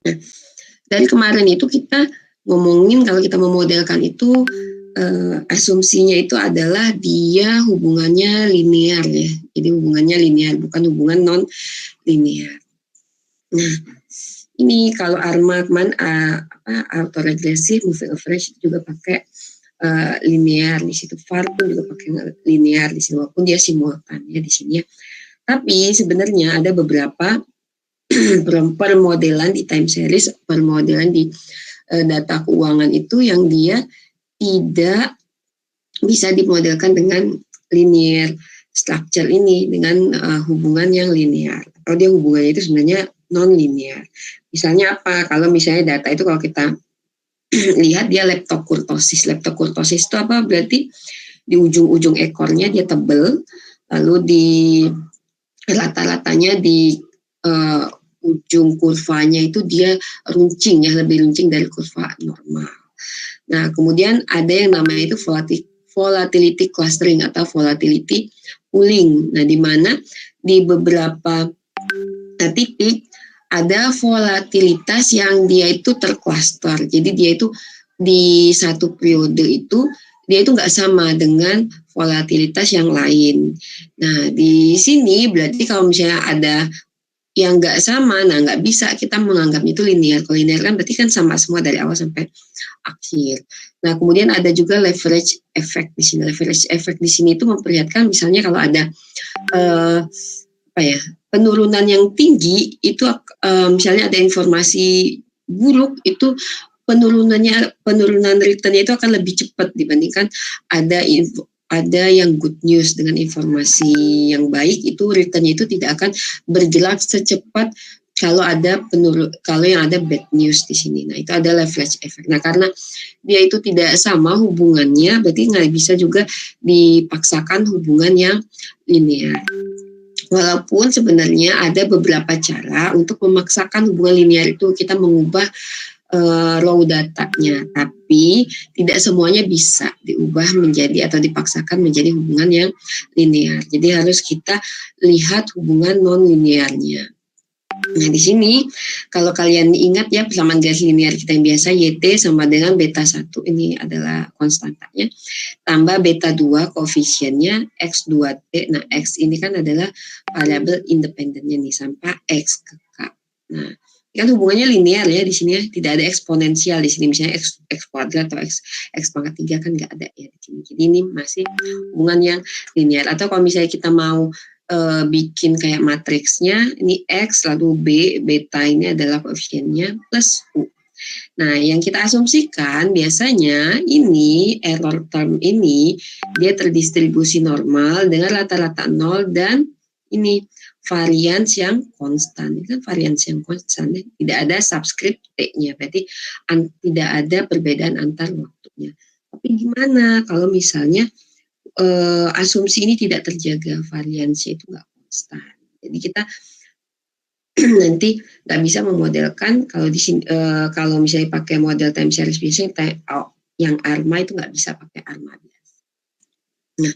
Nah, dari kemarin itu kita ngomongin kalau kita memodelkan itu asumsinya itu adalah dia hubungannya linear ya. Jadi hubungannya linear, bukan hubungan non linear. Nah, ini kalau ARMA autoregresif, moving average juga pakai linear di situ, VAR pun juga pakai linear di sini, walaupun dia simultan ya di sini ya. Tapi sebenarnya ada beberapa permodelan di time series, permodelan di data keuangan itu yang dia tidak bisa dimodelkan dengan linear structure ini, dengan hubungan yang linear. Kalau dia hubungannya itu sebenarnya non linear. Misalnya apa? Kalau misalnya data itu kalau kita lihat dia leptokurtosis. Leptokurtosis itu apa? Berarti di ujung-ujung ekornya dia tebel, lalu di rata-ratanya di ujung kurvanya itu dia runcing ya, lebih runcing dari kurva normal. Nah, kemudian ada yang namanya itu volatility clustering atau volatility pooling. Nah, di mana di beberapa titik ada volatilitas yang dia itu tercluster. Jadi dia itu di satu periode itu dia itu nggak sama dengan volatilitas yang lain. Nah, di sini berarti kalau misalnya ada yang nggak sama, nah nggak bisa kita menganggapnya itu linear. Kalau linear kan berarti kan sama semua dari awal sampai akhir. Nah, kemudian ada juga leverage effect di sini. Leverage effect di sini itu memperlihatkan misalnya kalau ada penurunan yang tinggi itu misalnya ada informasi buruk itu penurunan returnnya itu akan lebih cepat dibandingkan ada yang good news dengan informasi yang baik, itu returnnya itu tidak akan bergerak secepat kalau yang ada bad news di sini. Nah, itu ada leverage effect. Nah, karena dia itu tidak sama hubungannya, berarti nggak bisa juga dipaksakan hubungan yang linear. Walaupun sebenarnya ada beberapa cara untuk memaksakan hubungan linear itu, kita mengubah raw datanya, tapi tidak semuanya bisa diubah menjadi atau dipaksakan menjadi hubungan yang linear. Jadi harus kita lihat hubungan non linearnya. Nah, di sini kalau kalian ingat ya, persamaan garis linear kita yang biasa, YT sama dengan beta 1, ini adalah konstantanya, tambah beta 2 koefisiennya, X2T. Nah, X ini kan adalah variabel independennya nih, sampai X ke K. Nah, kan hubungannya linear ya di sini ya, tidak ada eksponensial di sini, misalnya X kuadrat atau X pangkat 3 kan nggak ada ya di sini. Jadi ini masih hubungan yang linear. Atau kalau misalnya kita mau bikin kayak matriksnya, ini X lalu beta ini adalah koefisiennya plus U. Nah, yang kita asumsikan biasanya ini error term ini dia terdistribusi normal dengan rata-rata 0 dan ini varians yang konstan. Ini kan varians yang konstan, tidak ada subscript T-nya, berarti tidak ada perbedaan antar waktunya. Tapi gimana kalau misalnya asumsi ini tidak terjaga, variansnya itu nggak konstan. Jadi kita nanti nggak bisa memodelkan kalau di sini kalau misalnya pakai model time series biasanya yang ARMA itu nggak bisa pakai ARMA biasa. Nah,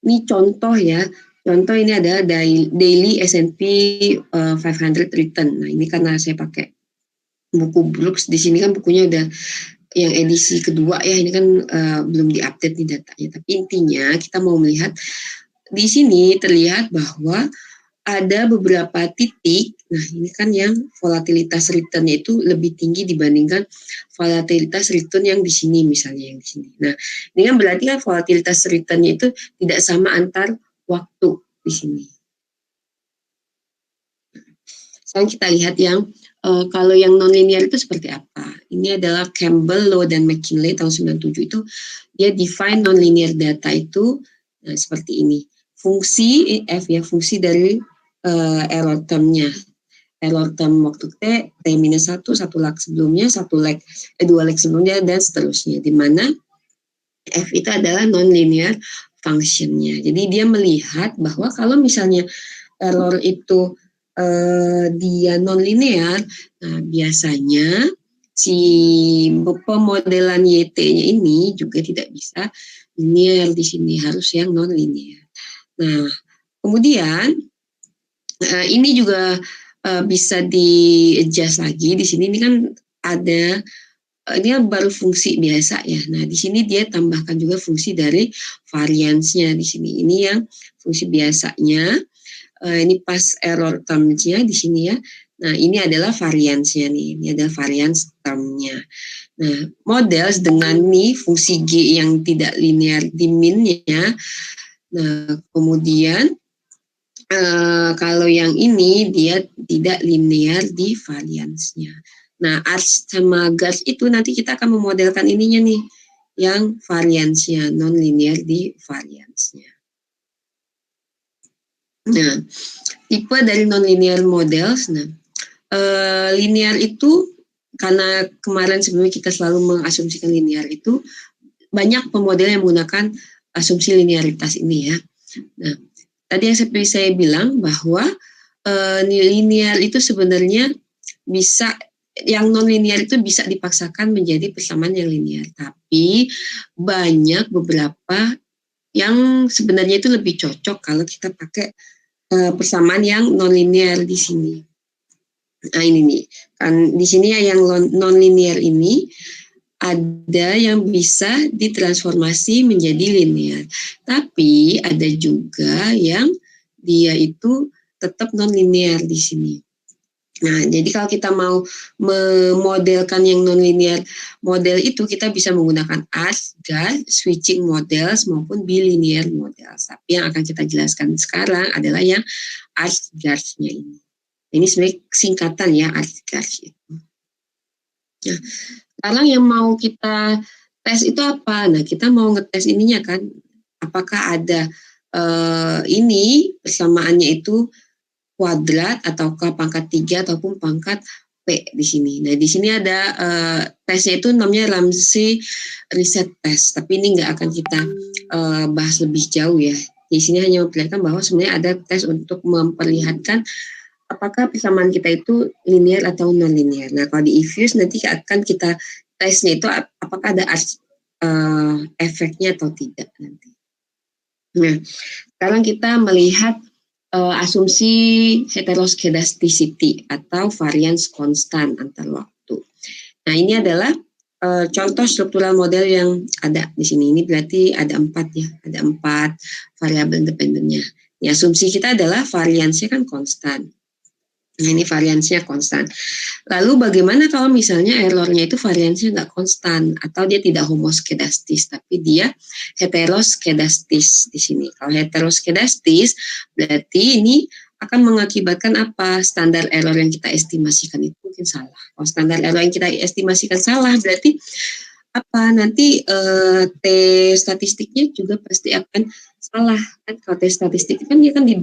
ini contoh ya. Contoh ini ada daily S&P 500 return. Nah, ini karena saya pakai buku Brooks, di sini kan bukunya udah yang edisi kedua ya, ini kan belum diupdate nih datanya. Tapi intinya kita mau melihat di sini terlihat bahwa ada beberapa titik, nah ini kan yang volatilitas returnnya itu lebih tinggi dibandingkan volatilitas return yang di sini, misalnya yang di sini. Nah, ini kan berarti kan volatilitas returnnya itu tidak sama antar waktu di sini. Sekarang kita lihat yang kalau yang non-linear itu seperti apa. Ini adalah Campbell, Low, dan McKinley tahun 97 itu dia define non-linear data itu seperti ini. Fungsi F ya, fungsi dari error term-nya. Error term waktu T-1, 1 lag sebelumnya, 2 lag sebelumnya, dan seterusnya. Di mana F itu adalah non-linear function-nya. Jadi dia melihat bahwa kalau misalnya error itu dia non-linear, nah biasanya si pemodelan YT-nya ini juga tidak bisa linear di sini, harus yang non-linear. Nah, kemudian ini juga bisa di-adjust lagi. Di sini ini kan ada ini kan baru fungsi biasa ya. Nah, di sini dia tambahkan juga fungsi dari variance-nya di sini. Ini yang fungsi biasanya. Ini pas error term-nya di sini ya. Nah, ini adalah variance-nya nih. Ini adalah variance term-nya. Nah, models dengan nih fungsi G yang tidak linear di min-nya. Nah, kemudian kalau yang ini dia tidak linear di variance-nya. Nah, arch sama gauge itu nanti kita akan memodelkan ininya nih, yang variance-nya, non-linear di variance-nya. Nah, tipe dari non-linear models, nah, linear itu, karena kemarin sebelumnya kita selalu mengasumsikan linear itu, banyak pemodel yang menggunakan asumsi linearitas ini ya. Nah, tadi yang seperti saya bilang bahwa linear itu sebenarnya bisa, yang non-linear itu bisa dipaksakan menjadi persamaan yang linear, tapi banyak beberapa yang sebenarnya itu lebih cocok kalau kita pakai persamaan yang non-linear di sini. Nah ini nih, kan di sini ya yang non-linear ini ada yang bisa ditransformasi menjadi linear, tapi ada juga yang dia itu tetap non-linear di sini. Nah, jadi kalau kita mau memodelkan yang non-linear model itu, kita bisa menggunakan arch, gauge, switching models maupun bilinear models. Tapi yang akan kita jelaskan sekarang adalah yang arch gauge-nya ini. Ini sebenarnya singkatan ya, arch gauge itu. Nah, sekarang yang mau kita tes itu apa? Nah, kita mau ngetes ininya kan, apakah ada ini persamaannya itu kuadrat ataukah pangkat 3 ataupun pangkat P di sini. Nah, di sini ada tesnya itu namanya Ramsey Reset Test, tapi ini nggak akan kita bahas lebih jauh ya. Di sini hanya memperlihatkan bahwa sebenarnya ada tes untuk memperlihatkan apakah persamaan kita itu linear atau non-linear. Nah, kalau di Ifuse nanti akan kita tesnya itu apakah ada efeknya atau tidak nanti. Nah, sekarang kita melihat asumsi heteroskedasticity atau variance konstan antar waktu. Nah, ini adalah contoh struktural model yang ada di sini. Ini berarti ada 4 ya, ada 4 variabel independennya. Ya, asumsi kita adalah variance-nya kan konstan. Nah, ini variance-nya konstan. Lalu bagaimana kalau misalnya error-nya itu variance-nya nggak konstan atau dia tidak homoskedastis, tapi dia heteroskedastis di sini. Kalau heteroskedastis berarti ini akan mengakibatkan apa? Standar error yang kita estimasikan itu mungkin salah. Kalau standar error yang kita estimasikan salah berarti apa? Nanti T statistiknya juga pasti akan salah kan. Kalau T statistik kan dia kan di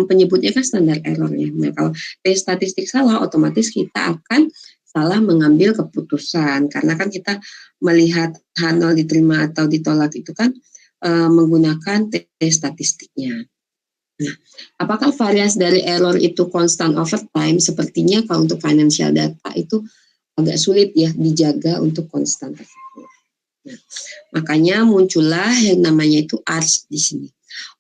penyebutnya kan standar error ya. Nah, kalau T statistik salah, otomatis kita akan salah mengambil keputusan karena kan kita melihat H0 diterima atau ditolak itu kan menggunakan T statistiknya. Nah, apakah variasi dari error itu konstan over time? Sepertinya kalau untuk financial data itu agak sulit ya dijaga untuk konstan tersebut. Nah, makanya muncullah yang namanya itu ARCH di sini.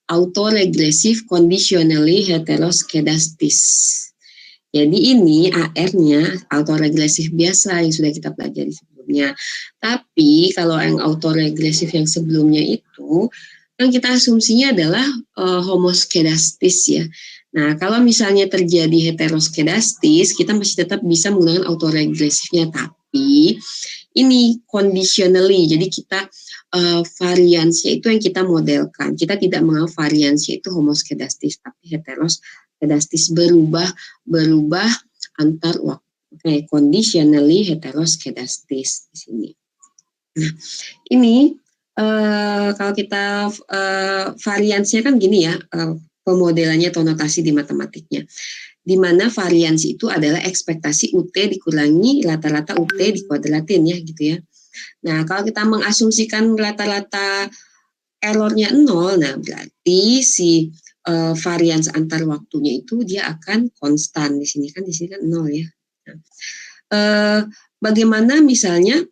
Autoregressive Conditionally Heteroskedastis. Jadi ini AR-nya autoregresif biasa yang sudah kita pelajari sebelumnya. Tapi kalau yang autoregresif yang sebelumnya itu, kan kita asumsinya adalah homoskedastis ya. Nah, kalau misalnya terjadi heteroskedastis, kita masih tetap bisa menggunakan autoregresifnya, tapi ini conditionally. Jadi kita variansinya itu yang kita modelkan. Kita tidak menganggap variansinya itu homoskedastis, tapi heteroskedastis berubah antar waktu. Oke, conditionally heteroskedastis di sini. Nah, ini kalau kita variansinya kan gini ya, pemodelannya atau notasi di matematiknya, di mana variansi itu adalah ekspektasi UT dikurangi rata-rata UT dikuadratin ya gitu ya. Nah, kalau kita mengasumsikan rata-rata errornya 0, nah berarti si varians antar waktunya itu dia akan konstan. Di sini kan 0 ya. Nah, bagaimana misalnya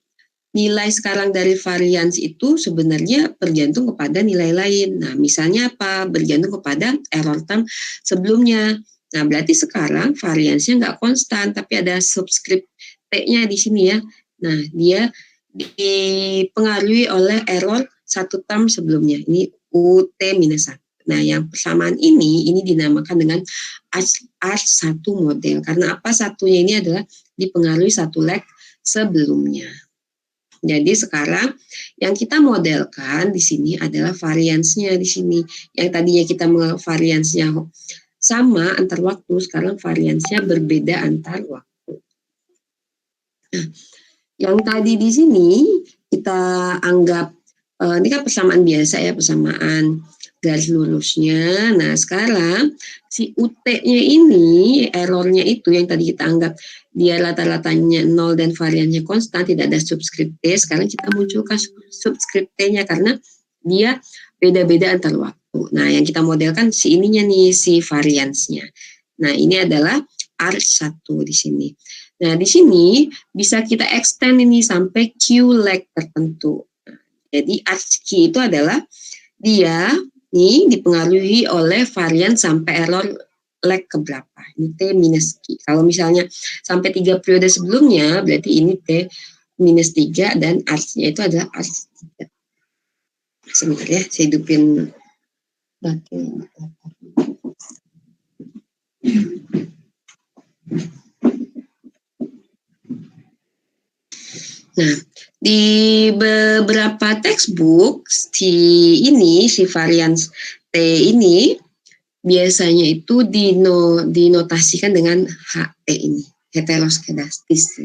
nilai sekarang dari varians itu sebenarnya bergantung kepada nilai lain. Nah, misalnya apa? Bergantung kepada error term sebelumnya. Nah, berarti sekarang variansnya nggak konstan, tapi ada subscript T-nya di sini ya. Nah, dia dipengaruhi oleh error satu term sebelumnya. Ini UT minus 1. Nah, yang persamaan ini dinamakan dengan R1 model. Karena apa? Satunya ini adalah dipengaruhi satu leg sebelumnya. Jadi sekarang yang kita modelkan di sini adalah variansnya di sini. Yang tadinya kita variansnya sama antar waktu, sekarang variansnya berbeda antar waktu. Nah, yang tadi di sini kita anggap ini kan persamaan biasa ya, persamaan garis lurusnya. Nah, sekarang si UT-nya ini, errornya itu yang tadi kita anggap dia rata-ratanya 0 dan variannya konstan, tidak ada subscript T. Sekarang kita munculkan subscript T-nya karena dia beda-beda antar waktu. Nah, yang kita modelkan si ininya nih, si variansnya. Nah, ini adalah R1 di sini. Nah, di sini bisa kita extend ini sampai Q leg tertentu. Jadi ASCII itu adalah dia nih dipengaruhi oleh varian sampai error leg keberapa. Ini T minus Q. Kalau misalnya sampai 3 periode sebelumnya, berarti ini T minus 3 dan ASCII itu adalah ASCII 3. Sebentar ya, saya hidupin baterai. Nah, di beberapa textbook si varian T ini biasanya itu dinotasikan dengan HT ini, heteroskedastis.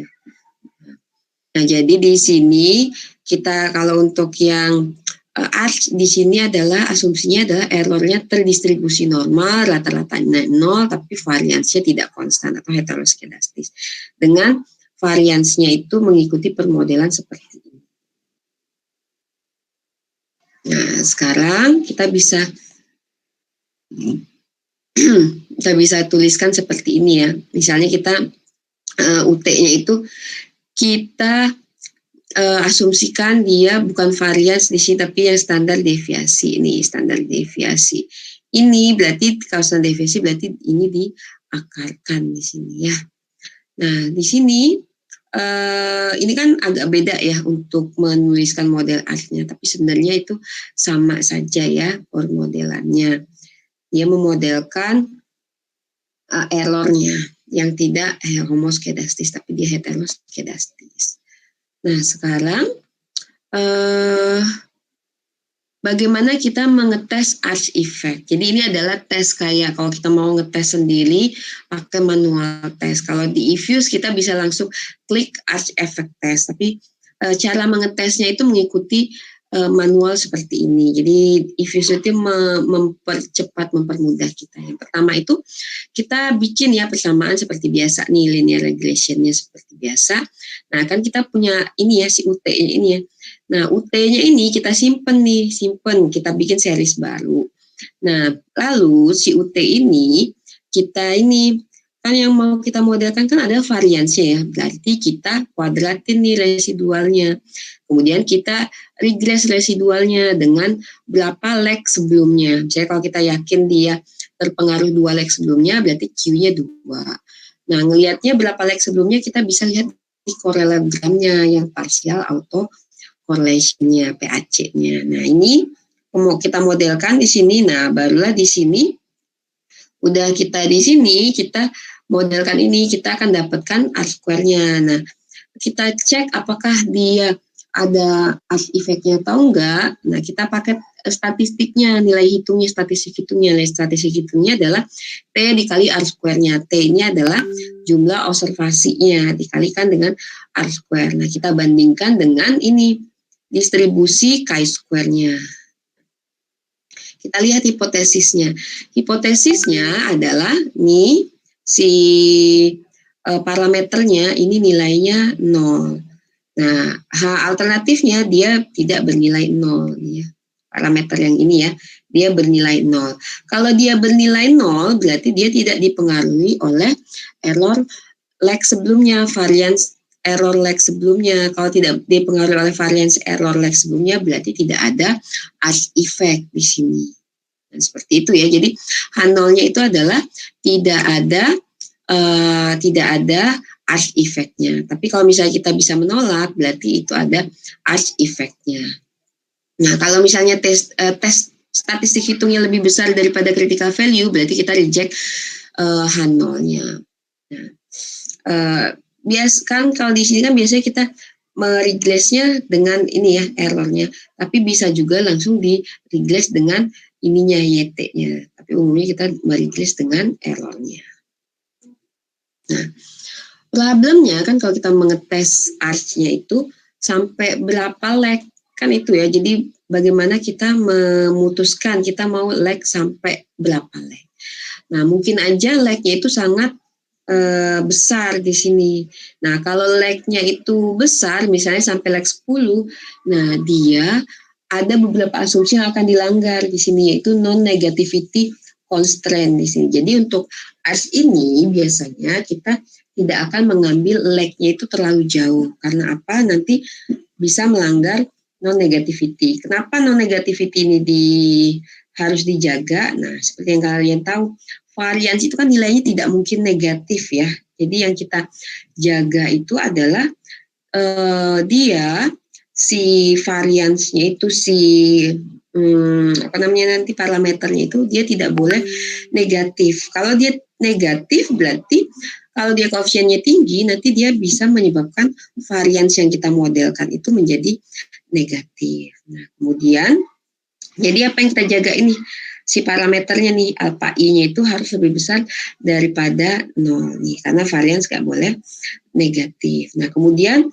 Nah, jadi di sini kita kalau untuk yang ARCH di sini adalah asumsinya adalah errornya terdistribusi normal, rata-ratanya 0, tapi variansnya tidak konstan atau heteroskedastis. Dengan variansnya itu mengikuti permodelan seperti ini. Nah, sekarang kita bisa tuliskan seperti ini ya. Misalnya kita UT-nya itu kita asumsikan dia bukan varians di sini tapi yang standar deviasi. Ini standar deviasi. Ini berarti kalau standar deviasi berarti ini diakarkan di sini ya. Nah, di sini ini kan agak beda ya untuk menuliskan model ARCH-nya, tapi sebenarnya itu sama saja ya permodelannya. Dia memodelkan errornya yang tidak homoskedastis, tapi dia heteroskedastis. Nah, sekarang bagaimana kita mengetes ARCH effect? Jadi ini adalah tes kayak kalau kita mau ngetes sendiri pakai manual test. Kalau di eFuse kita bisa langsung klik ARCH effect test. Tapi cara mengetesnya itu mengikuti manual seperti ini. Jadi eFuse itu mempermudah kita. Yang pertama itu kita bikin ya persamaan seperti biasa nih, linear regressionnya seperti biasa. Nah, kan kita punya ini ya si UT-nya ini ya. Nah, UT-nya ini kita simpen, kita bikin series baru. Nah, lalu si UT ini kita ini kan yang mau kita modelkan kan ada variansnya ya, berarti kita kuadratin nih residualnya. Kemudian kita regres residualnya dengan berapa leg sebelumnya. Misalnya kalau kita yakin dia terpengaruh 2 leg sebelumnya, berarti Q-nya 2. Nah, ngelihatnya berapa leg sebelumnya kita bisa lihat di korelogramnya yang parsial auto correlation-nya, PAC-nya. Nah, ini mau kita modelkan di sini. Nah, barulah di sini udah kita di sini kita modelkan ini, kita akan dapatkan R-square-nya. Nah, kita cek apakah dia ada ARCH effect-nya atau enggak. Nah, kita pakai statistiknya, nilai hitungnya, statistik hitungnya. Nilai statistik hitungnya adalah T dikali R-square-nya. T-nya adalah jumlah observasinya dikalikan dengan R-square. Nah, kita bandingkan dengan ini, distribusi chi-square-nya. Kita lihat hipotesisnya. Hipotesisnya adalah nih si parameternya ini nilainya 0. Nah, alternatifnya dia tidak bernilai 0 ya. Parameter yang ini ya, dia bernilai 0. Kalau dia bernilai 0 berarti dia tidak dipengaruhi oleh error leg sebelumnya, varians error leg sebelumnya. Kalau tidak dipengaruhi oleh varians error leg sebelumnya berarti tidak ada ARCH effect di sini. Dan seperti itu ya. Jadi H0-nya itu adalah tidak ada arch effect-nya. Tapi kalau misalnya kita bisa menolak, berarti itu ada arch effect-nya. Nah, kalau misalnya tes statistik hitungnya lebih besar daripada critical value, berarti kita reject H0-nya. Nah, kan kalau di sini kan biasanya kita meregress-nya dengan ini ya, errornya. Tapi bisa juga langsung di-regress dengan ininya, YT-nya. Tapi umumnya kita meregress dengan errornya. Nah, problemnya kan kalau kita mengetes arch-nya itu sampai berapa lag, kan itu ya. Jadi bagaimana kita memutuskan kita mau lag sampai berapa lag. Nah, mungkin aja lag-nya itu sangat besar di sini. Nah, kalau lag-nya itu besar, misalnya sampai lag 10, nah dia ada beberapa asumsi yang akan dilanggar di sini, yaitu non-negativity constraint di sini. Jadi untuk arch ini biasanya kita tidak akan mengambil lag-nya itu terlalu jauh. Karena apa? Nanti bisa melanggar non-negativity. Kenapa non-negativity ini harus dijaga? Nah, seperti yang kalian tahu, variansi itu kan nilainya tidak mungkin negatif ya. Jadi yang kita jaga itu adalah dia si variansnya itu nanti parameternya itu dia tidak boleh negatif. Kalau dia negatif berarti kalau dia koefisiennya tinggi nanti dia bisa menyebabkan varians yang kita modelkan itu menjadi negatif. Nah, kemudian jadi apa yang kita jaga ini? Si parameternya nih, alpha I-nya itu harus lebih besar daripada 0 nih, karena varians nggak boleh negatif. Nah, kemudian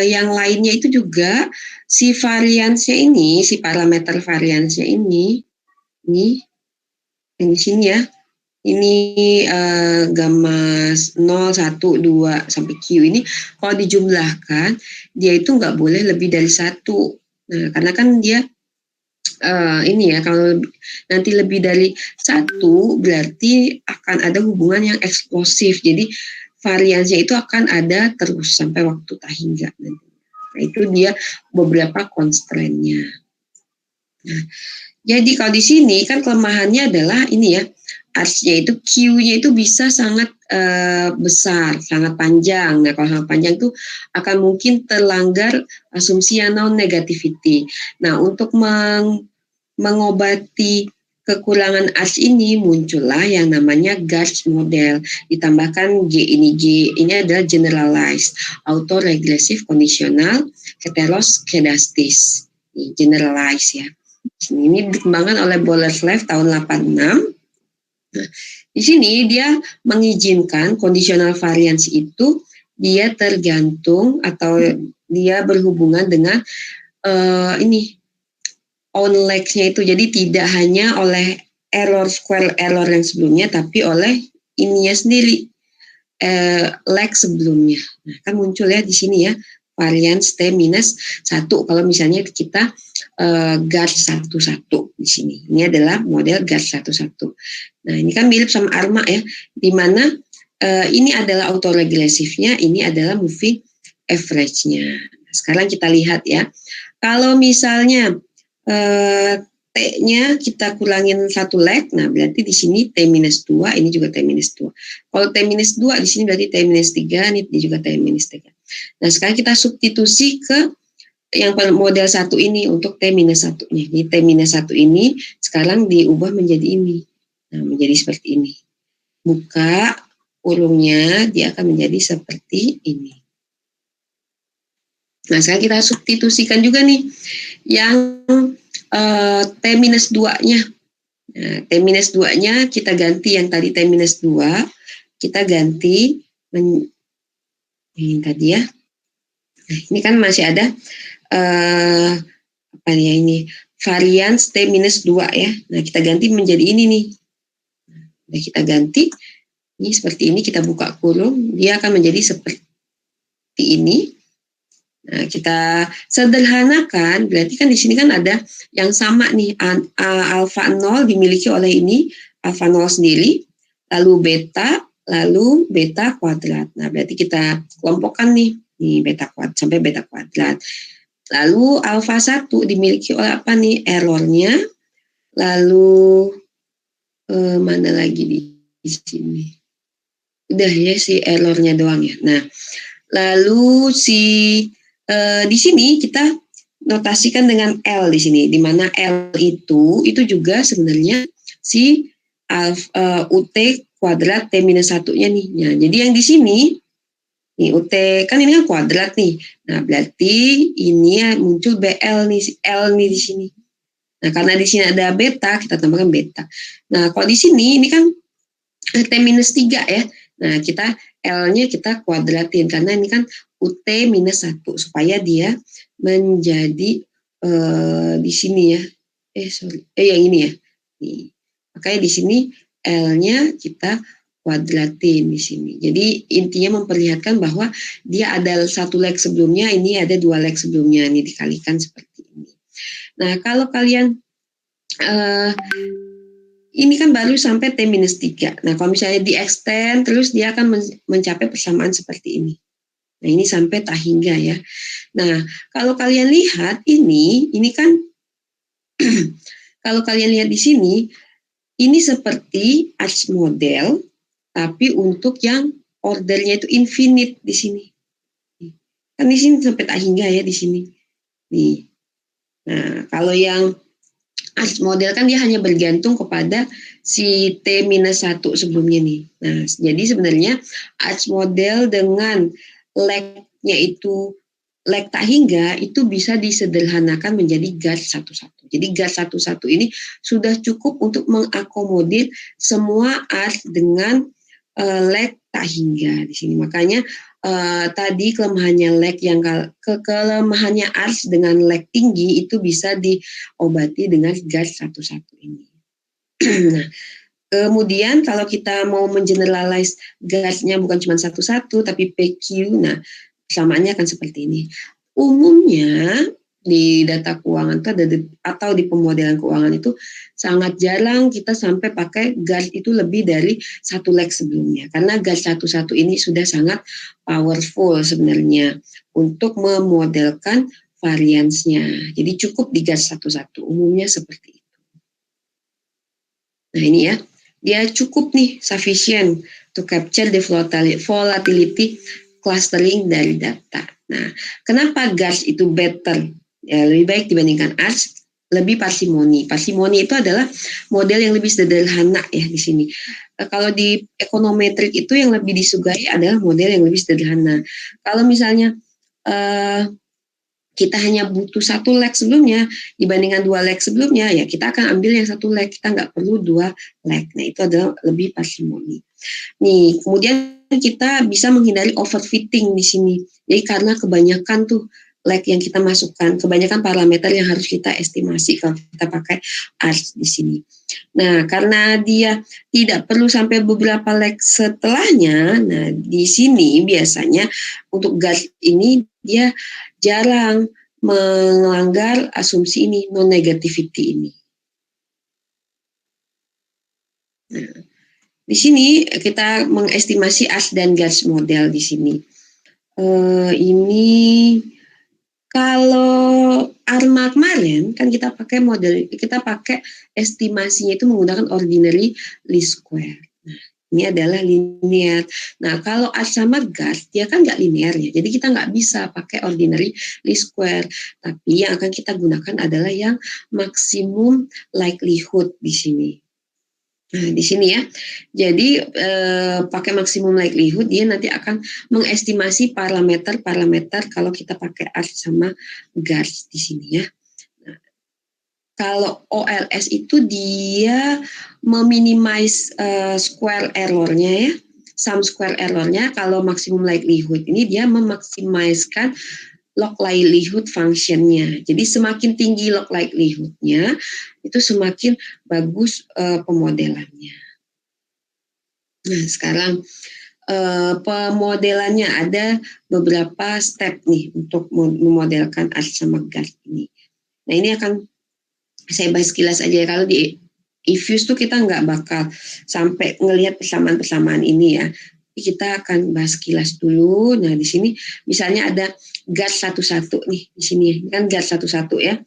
yang lainnya itu juga si variansnya ini, si parameter variansnya ini yang di sini ya, ini gamma 0, 1, 2, sampai Q ini, kalau dijumlahkan, dia itu nggak boleh lebih dari 1. Nah, karena kan dia ini ya, kalau nanti lebih dari 1 berarti akan ada hubungan yang eksplosif. Jadi variansinya itu akan ada terus sampai waktu tak hingga. Nah, itu dia beberapa constraint-nya. Nah, jadi kalau di sini kan kelemahannya adalah ini ya, arch-nya itu Q-nya itu bisa sangat besar, sangat panjang. Nah, kalau sangat panjang itu akan mungkin terlanggar asumsi yang non-negativity. Nah, untuk mengobati kekurangan arch ini muncullah yang namanya GARCH model, ditambahkan G ini adalah generalized autoregressive conditional heteroskedastis, generalized ya. Ini dikembangkan oleh Boleslav tahun 86. Nah, di sini dia mengizinkan kondisional variansi itu dia tergantung atau dia berhubungan dengan on lag-nya itu. Jadi tidak hanya oleh square error yang sebelumnya, tapi oleh ininya sendiri, lag sebelumnya. Nah, kan muncul ya di sini ya, varians T-1 kalau misalnya kita GARCH 11 di sini. Ini adalah model GARCH 11. Nah, ini kan mirip sama ARMA ya, di mana ini adalah autoregresifnya, ini adalah moving average-nya. Nah, sekarang kita lihat ya, kalau misalnya T-nya kita kurangin 1 lag, nah berarti di sini T-2, ini juga T-2. Kalau T-2 di sini berarti T-3, ini juga T-3. Nah, sekarang kita substitusi ke yang model 1 ini untuk T-1-nya. Jadi T-1 ini sekarang diubah menjadi ini. Nah, menjadi seperti ini. Buka kurungnya, dia akan menjadi seperti ini. Nah, sekarang kita substitusikan juga nih yang T-2-nya. Nah, T-2-nya kita ganti yang tadi T-2, kita ganti ini tadi ya. Nah, ini kan masih ada apa ya ini varians T-2 ya. Nah, kita ganti menjadi ini nih. Nah, kita ganti ini seperti ini, kita buka kurung, dia akan menjadi seperti ini. Nah, kita sederhanakan, berarti kan di sini kan ada yang sama nih, alfa 0 dimiliki oleh ini, alfa 0 sendiri, lalu beta kuadrat. Nah, berarti kita kelompokkan nih beta kuadrat sampai beta kuadrat. Lalu alfa 1 dimiliki oleh apa nih? Errornya, Lalu mana lagi di sini? Udah ya si errornya doang ya. Nah, lalu di sini kita notasikan dengan L di sini, di mana L itu juga sebenarnya si UT kuadrat T minus 1-nya nih. Nah, jadi yang di sini nih UT kan ini kan kuadrat nih. Nah, berarti ini ya muncul BL nih, L nih di sini. Nah, karena di sini ada beta, kita tambahkan beta. Nah, kalau di sini ini kan T minus 3 ya. Nah, kita L-nya kita kuadratin karena ini kan UT minus 1 supaya dia menjadi di sini ya. Yang ini ya. Nih. Makanya di sini L-nya kita kuadratin di sini. Jadi intinya memperlihatkan bahwa dia ada satu leg sebelumnya, ini ada dua leg sebelumnya, ini dikalikan seperti ini. Nah, kalau kalian ini kan baru sampai T-3. Nah, kalau misalnya di-extend, terus dia akan mencapai persamaan seperti ini. Nah, ini sampai tak hingga ya. Nah, kalau kalian lihat ini kan, kalau kalian lihat di sini, ini seperti arch model, tapi untuk yang ordernya itu infinite di sini. Kan di sini sampai tak hingga ya di sini. Nih. Nah, kalau yang arch model kan dia hanya bergantung kepada si T-1 sebelumnya nih. Nah, jadi sebenarnya arch model dengan leg-nya itu leg tak hingga itu bisa disederhanakan menjadi gas 1-1. Jadi gas 1-1 ini sudah cukup untuk mengakomodir semua arch dengan leg tak hingga di sini. Makanya tadi kelemahannya leg yang kelemahannya arch dengan leg tinggi itu bisa diobati dengan gas 1-1 ini. Nah, kemudian kalau kita mau mengeneralize gasnya bukan cuma 1-1 tapi PQ, nah persamaannya akan seperti ini. Umumnya di data keuangan itu ada atau di pemodelan keuangan itu sangat jarang kita sampai pakai gas itu lebih dari satu leg sebelumnya, karena gas 1-1 ini sudah sangat powerful sebenarnya untuk memodelkan variansnya. Jadi cukup di gas 1-1, umumnya seperti itu. Nah ini ya, dia cukup nih sufficient to capture the volatility clustering dari data. Nah, kenapa gas itu better? Ya, lebih baik dibandingkan arch, lebih parsimoni. Parsimoni itu adalah model yang lebih sederhana ya di sini. Kalau di ekonometrik itu yang lebih disukai adalah model yang lebih sederhana. Kalau misalnya kita hanya butuh satu leg sebelumnya dibandingkan dua leg sebelumnya, ya kita akan ambil yang satu leg, kita nggak perlu dua leg. Nah, itu adalah lebih parsimoni. Nih, kemudian kita bisa menghindari overfitting di sini. Jadi karena kebanyakan tuh leg yang kita masukkan, kebanyakan parameter yang harus kita estimasi kalau kita pakai arch di sini. Nah, karena dia tidak perlu sampai beberapa leg setelahnya, nah di sini biasanya untuk gas ini dia jarang melanggar asumsi ini, non-negativity ini. Nah, di sini kita mengestimasi arch dan gas model di sini. Ini kalau ARMA kemarin kan kita pakai model, kita pakai estimasinya itu menggunakan ordinary least square. Nah, ini adalah linear. Nah, kalau arch sama gas dia kan nggak linear ya, jadi kita nggak bisa pakai ordinary least square. Tapi yang akan kita gunakan adalah yang maksimum likelihood di sini. Nah, di sini ya. Jadi pakai maksimum likelihood dia nanti akan mengestimasi parameter kalau kita pakai arch sama gas di sini ya. Nah, kalau OLS itu dia meminimize square errornya ya, sum square errornya. Kalau maksimum likelihood ini dia memaksimalkan log likelihood functionnya. Jadi semakin tinggi log likelihoodnya, itu semakin bagus pemodelannya. Nah, sekarang pemodelannya ada beberapa step nih untuk memodelkan arch sama gas ini. Nah, ini akan saya bahas kilas aja. Kalau di Ifuse tuh kita nggak bakal sampai ngelihat persamaan-persamaan ini ya. Kita akan bahas kilas dulu. Nah, di sini misalnya ada gas 1-1 nih di sini. Ini kan gas 1-1 ya.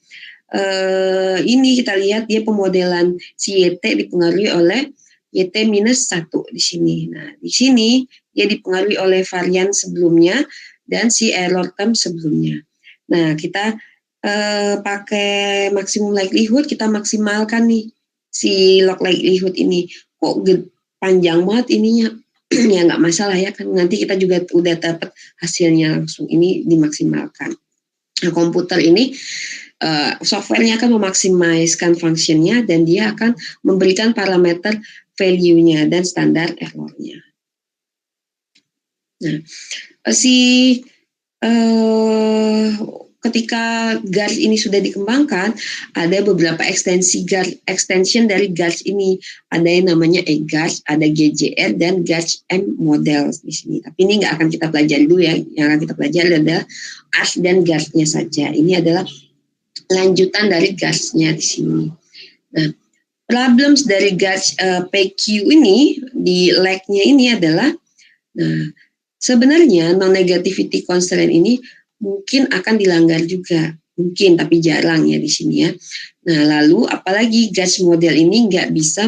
ini kita lihat dia pemodelan si YT dipengaruhi oleh YT minus 1 di sini. Nah, di sini dia dipengaruhi oleh varian sebelumnya dan si error term sebelumnya. Nah, kita pakai maksimum likelihood, kita maksimalkan nih si log likelihood ini. Kok panjang banget ininya? Ya nggak masalah ya, kan nanti kita juga udah dapat hasilnya langsung, ini dimaksimalkan. Nah, komputer ini softwarenya akan memaksimalkan fungsinya dan dia akan memberikan parameter value-nya dan standar error-nya. Nah, ketika GARS ini sudah dikembangkan, ada beberapa extension dari GARS ini. Ada yang namanya eGARS, ada GJR, dan GARS M model di sini. Tapi ini nggak akan kita pelajari dulu ya. Yang akan kita pelajari adalah ARS dan GARS-nya saja. Ini adalah lanjutan dari GARS-nya di sini. Nah, problems dari GARS PQ ini di lag-nya ini adalah, nah, sebenarnya non-negativity constraint ini mungkin akan dilanggar juga, mungkin tapi jarang ya di sini ya. Nah, lalu apalagi GARS model ini nggak bisa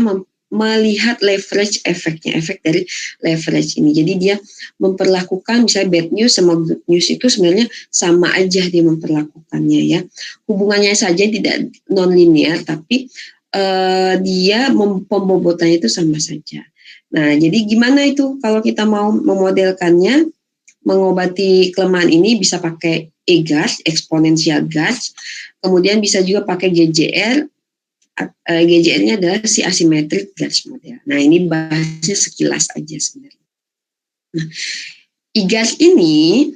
melihat leverage efeknya, efek dari leverage ini. Jadi dia memperlakukan misalnya bad news sama good news itu sebenarnya sama aja dia memperlakukannya ya. Hubungannya saja tidak non-linear, tapi dia pembobotannya itu sama saja. Nah, jadi gimana itu kalau kita mau memodelkannya, mengobati kelemahan ini bisa pakai eGARS, exponential GARS, kemudian bisa juga pakai GJR. GJR-nya adalah si asymmetric GARS model. Nah, ini bahasnya sekilas aja sebenarnya. Nah, eGARS ini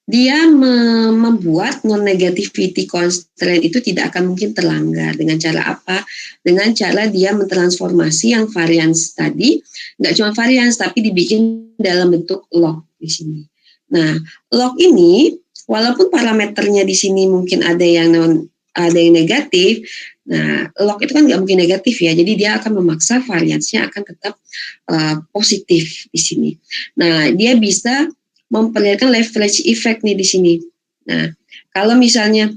dia membuat non-negativity constraint itu tidak akan mungkin terlanggar. Dengan cara apa? Dengan cara dia mentransformasi yang varians tadi, nggak cuma varians, tapi dibikin dalam bentuk log di sini. Nah, log ini, walaupun parameternya di sini mungkin ada yang negatif, nah log itu kan nggak mungkin negatif ya, jadi dia akan memaksa variansnya akan tetap positif di sini. Nah, dia bisa memperlihatkan leverage effect nih di sini. Nah, kalau misalnya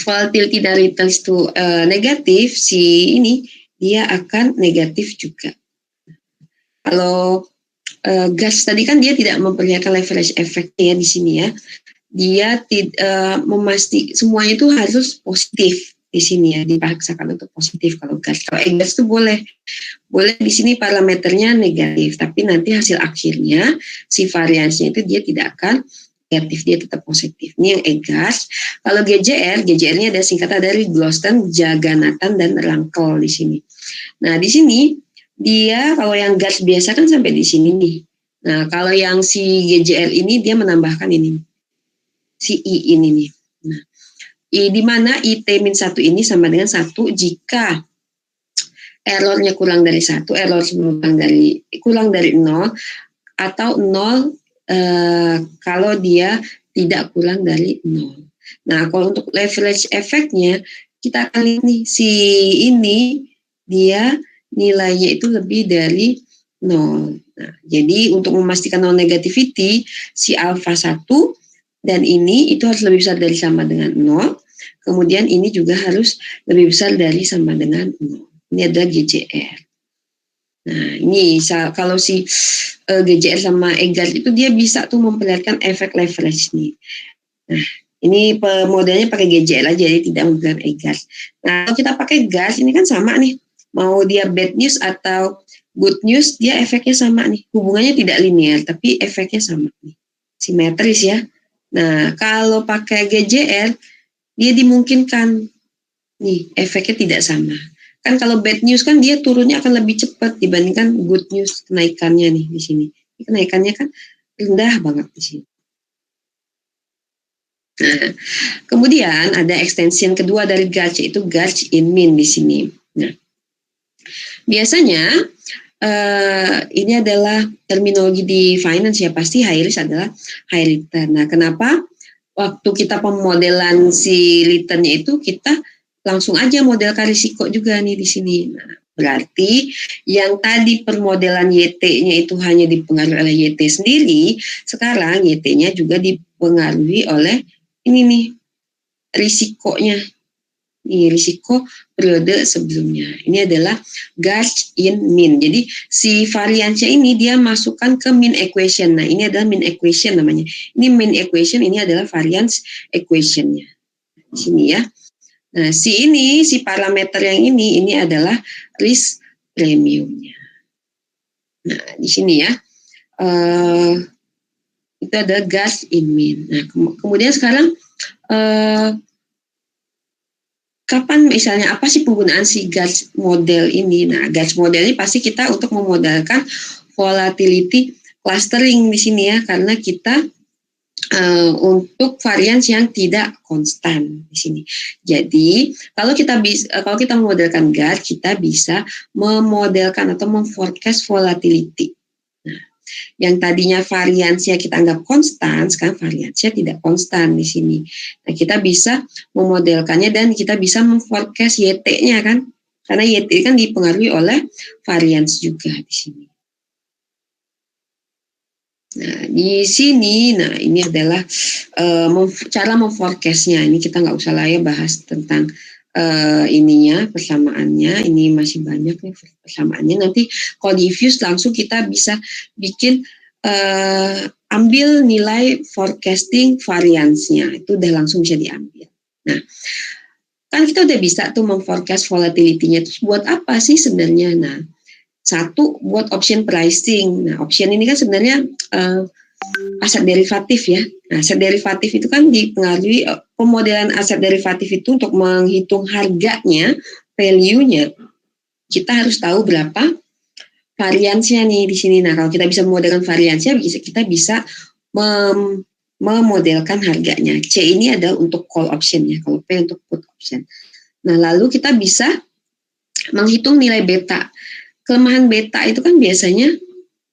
volatility dan returns itu negatif, si ini dia akan negatif juga. Kalau gas tadi kan dia tidak memperlihatkan leverage effect-nya di sini ya. Dia semuanya itu harus positif di sini ya, dipaksakan untuk positif kalau gas. Kalau gas itu boleh di sini parameternya negatif, tapi nanti hasil akhirnya si variansnya itu dia tidak akan negatif, dia tetap positif. Ini yang eGARS. Kalau GJR-nya ada singkatan dari Gloston, Jagannathan, dan Rankel di sini. Nah, di sini dia kalau yang GARS biasa kan sampai di sini nih. Nah, kalau yang si GJR ini dia menambahkan ini, si I ini nih. Nah, I di mana IT-1 ini sama dengan 1 jika errornya kurang dari 1, error kurang dari 0, atau 0 kalau dia tidak kurang dari 0. Nah, kalau untuk leverage efeknya, kita akan lihat nih, si ini dia nilainya itu lebih dari 0. Nah, jadi untuk memastikan non-negativity, si alpha 1 dan ini itu harus lebih besar dari sama dengan 0, kemudian ini juga harus lebih besar dari sama dengan 0. Ini adalah GJR. Nah, ini kalau si GJR sama eGARS itu dia bisa tuh memperlihatkan efek leverage nih. Nah, ini modelnya pakai GJR aja, jadi tidak menggunakan eGARS. Nah, kalau kita pakai GARS ini kan sama nih. Mau dia bad news atau good news, dia efeknya sama nih. Hubungannya tidak linear, tapi efeknya sama nih. Simetris ya. Nah, kalau pakai GJR, dia dimungkinkan nih efeknya tidak sama. Kan kalau bad news kan dia turunnya akan lebih cepat dibandingkan good news kenaikannya nih di sini. Kenaikannya kan rendah banget di sini. Nah, kemudian ada extension kedua dari GARS, yaitu GARS in min di sini. Nah, biasanya ini adalah terminologi di finance ya, pasti high risk adalah high return. Nah, kenapa waktu kita pemodelan si returnnya itu kita langsung aja modelkan risiko juga nih di sini. Nah, berarti yang tadi permodelan YT-nya itu hanya dipengaruhi oleh YT sendiri, sekarang YT-nya juga dipengaruhi oleh ini nih risikonya. risiko periode sebelumnya. Ini adalah Gauge in mean. Jadi si variansnya ini dia masukkan ke mean equation. Nah, ini adalah mean equation namanya. Ini mean equation, ini adalah variance equationnya. Di sini ya. Nah, si parameter yang ini adalah risk premiumnya. Nah, di sini ya. Itu adalah Gauge in mean. Nah, kemudian sekarang kapan misalnya apa sih penggunaan si Gauge model ini? Nah, Gauge model ini pasti kita untuk memodelkan volatility clustering di sini ya, karena kita untuk varians yang tidak konstan di sini. Jadi kalau kita memodelkan Gauge, kita bisa memodelkan atau memforecast volatility. Nah, yang tadinya variansnya kita anggap konstan, sekarang variansnya tidak konstan di sini. Nah, kita bisa memodelkannya dan kita bisa memforecast YT-nya kan, karena YT kan dipengaruhi oleh varians juga di sini. Nah, di sini, ini adalah cara memforecastnya. Ini kita nggak usah lah ya bahas tentang ininya, persamaannya. Ini masih banyak nih persamaannya. Nanti kalau di Fuse langsung kita bisa bikin ambil nilai forecasting variansnya. Itu udah langsung bisa diambil. Nah, kan kita udah bisa tuh memforecast volatility-nya. Terus buat apa sih sebenarnya? Nah, satu buat option pricing. Nah, option ini kan sebenarnya aset derivatif ya. Nah, aset derivatif itu kan dipengaruhi pemodelan aset derivatif itu untuk menghitung harganya, value-nya. Kita harus tahu berapa variansnya nih di sini. Nah, kalau kita bisa memodelkan variansnya, kita bisa memodelkan harganya. C ini adalah untuk call option ya, kalau P untuk put option. Nah, lalu kita bisa menghitung nilai beta. Kelemahan beta itu kan biasanya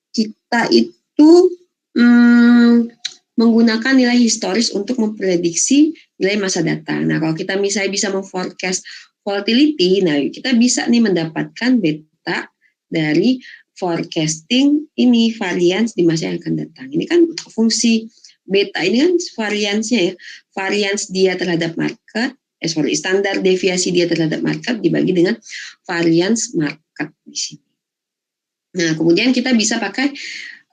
kita itu menggunakan nilai historis untuk memprediksi nilai masa datang. Nah, kalau kita misalnya bisa memforecast volatility, nah kita bisa nih mendapatkan beta dari forecasting ini varians di masa yang akan datang. Ini kan fungsi beta ini kan variansnya ya, varians dia terhadap market, standar deviasi dia terhadap market dibagi dengan varians market di sini. Nah, kemudian kita bisa pakai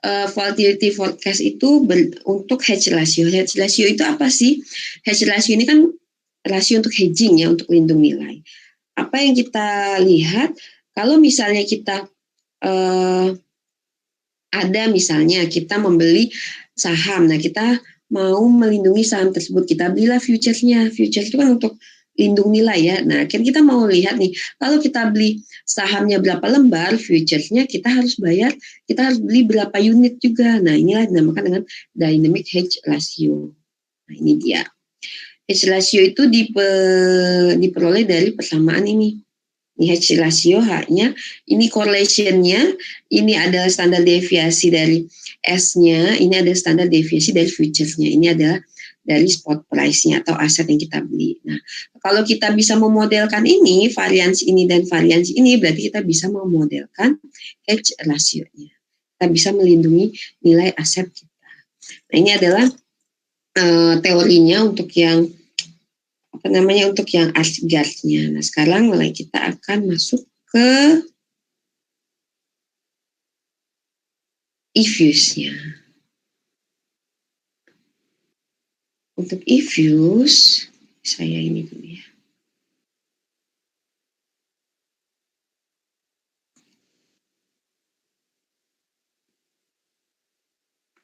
volatility forecast itu untuk hedge ratio. Hedge ratio itu apa sih? Hedge ratio ini kan rasio untuk hedging ya, untuk lindung nilai. Apa yang kita lihat, kalau misalnya kita ada misalnya kita membeli saham, nah kita mau melindungi saham tersebut, kita belilah future-nya. Future itu kan untuk lindung nilai ya. Nah, kan kita mau lihat nih, kalau kita beli sahamnya berapa lembar, future-nya kita harus bayar, kita harus beli berapa unit juga. Nah, inilah dinamakan dengan dynamic hedge ratio. Nah, ini dia. Hedge ratio itu diperoleh dari persamaan ini. Ini hedge ratio H-nya, ini correlation-nya, ini adalah standar deviasi dari S-nya, ini adalah standar deviasi dari futures-nya. Ini adalah dari spot price-nya atau aset yang kita beli. Nah, kalau kita bisa memodelkan ini, varians ini dan varians ini, berarti kita bisa memodelkan hedge ratio-nya. Kita bisa melindungi nilai aset kita. Nah, ini adalah teorinya untuk yang untuk yang Asgard-nya. Nah, sekarang mulai kita akan masuk ke Ifuse-nya. Untuk Ifuse, saya ini dulu ya.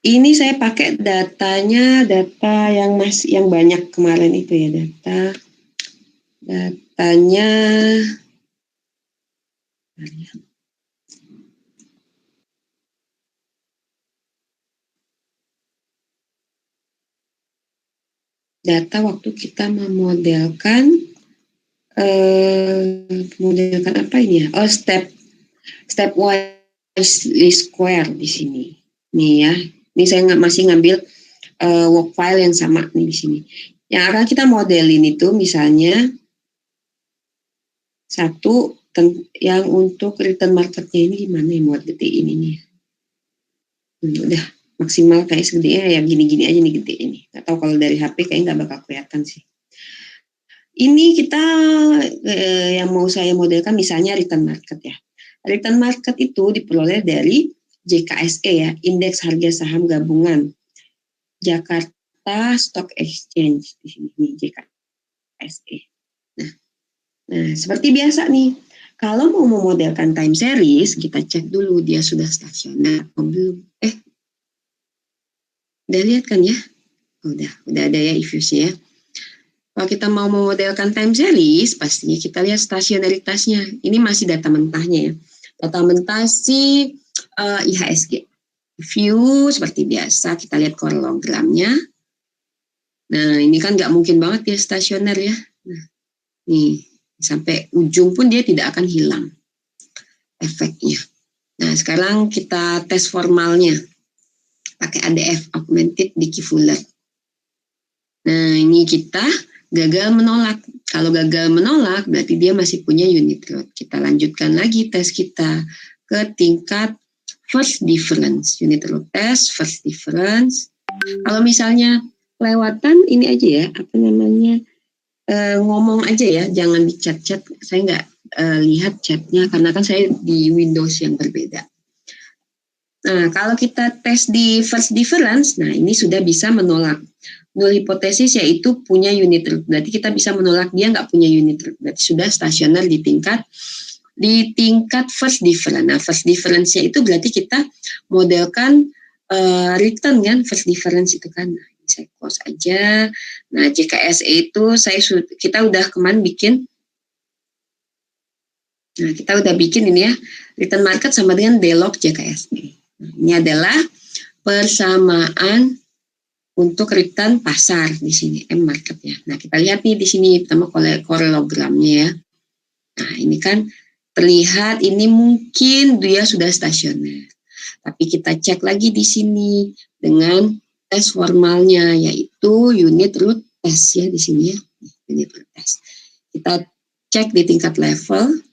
Ini saya pakai datanya, data yang banyak kemarin itu ya, datanya. Data waktu kita memodelkan apa ini ya? Oh, stepwise least square di sini. Nih ya. Ini saya masih ngambil work file yang sama nih di sini. Yang akan kita modelin itu misalnya satu yang untuk return marketnya ini gimana ya buat detik ini nih. Udah maksimal kayak segede ya gini-gini aja nih gede ini. Nggak tahu kalau dari HP kayaknya nggak bakal kelihatan sih. Ini kita yang mau saya modelkan misalnya return market ya. Return market itu diperoleh dari JKSE ya, Indeks Harga Saham Gabungan Jakarta Stock Exchange di sini nih JKSE. Nah, seperti biasa nih, kalau mau memodelkan time series, kita cek dulu dia sudah stasioner atau belum. Udah lihat kan ya? Udah ada ya EVC ya. Kalau kita mau memodelkan time series, pastinya kita lihat stasionaritasnya. Ini masih data mentahnya ya. Data mentah si IHSG. View seperti biasa, kita lihat korelogramnya. Nah, ini kan nggak mungkin banget ya stasioner ya. Nah, nih, sampai ujung pun dia tidak akan hilang efeknya. Nah, sekarang kita tes formalnya. Pakai ADF, Augmented Dickey Fuller. Nah, ini kita gagal menolak. Kalau gagal menolak, berarti dia masih punya unit growth. Kita lanjutkan lagi tes kita ke tingkat first difference. Unit growth test, first difference. Kalau misalnya kelewatan, ini aja ya, apa namanya, ngomong aja ya, jangan di chat-chat. Saya nggak lihat chatnya, karena kan saya di Windows yang berbeda. Nah, kalau kita tes di first difference, nah ini sudah bisa menolak. Null hipotesis yaitu punya unit root. Berarti kita bisa menolak dia nggak punya unit root. Berarti sudah stasioner di tingkat first difference. Nah, first difference-nya itu berarti kita modelkan return kan, first difference itu kan. Nah, saya close aja. Nah, JKSE itu kita udah kemarin bikin. Nah, kita udah bikin ini ya, return market sama dengan delog JKSE. Nah, ini adalah persamaan untuk return pasar di sini M market ya. Nah, kita lihat nih di sini pertama korelogramnya ya. Nah, ini kan terlihat ini mungkin dia sudah stasioner. Tapi kita cek lagi di sini dengan tes formalnya yaitu unit root test ya di sini ya. Unit root test. Kita cek di tingkat level.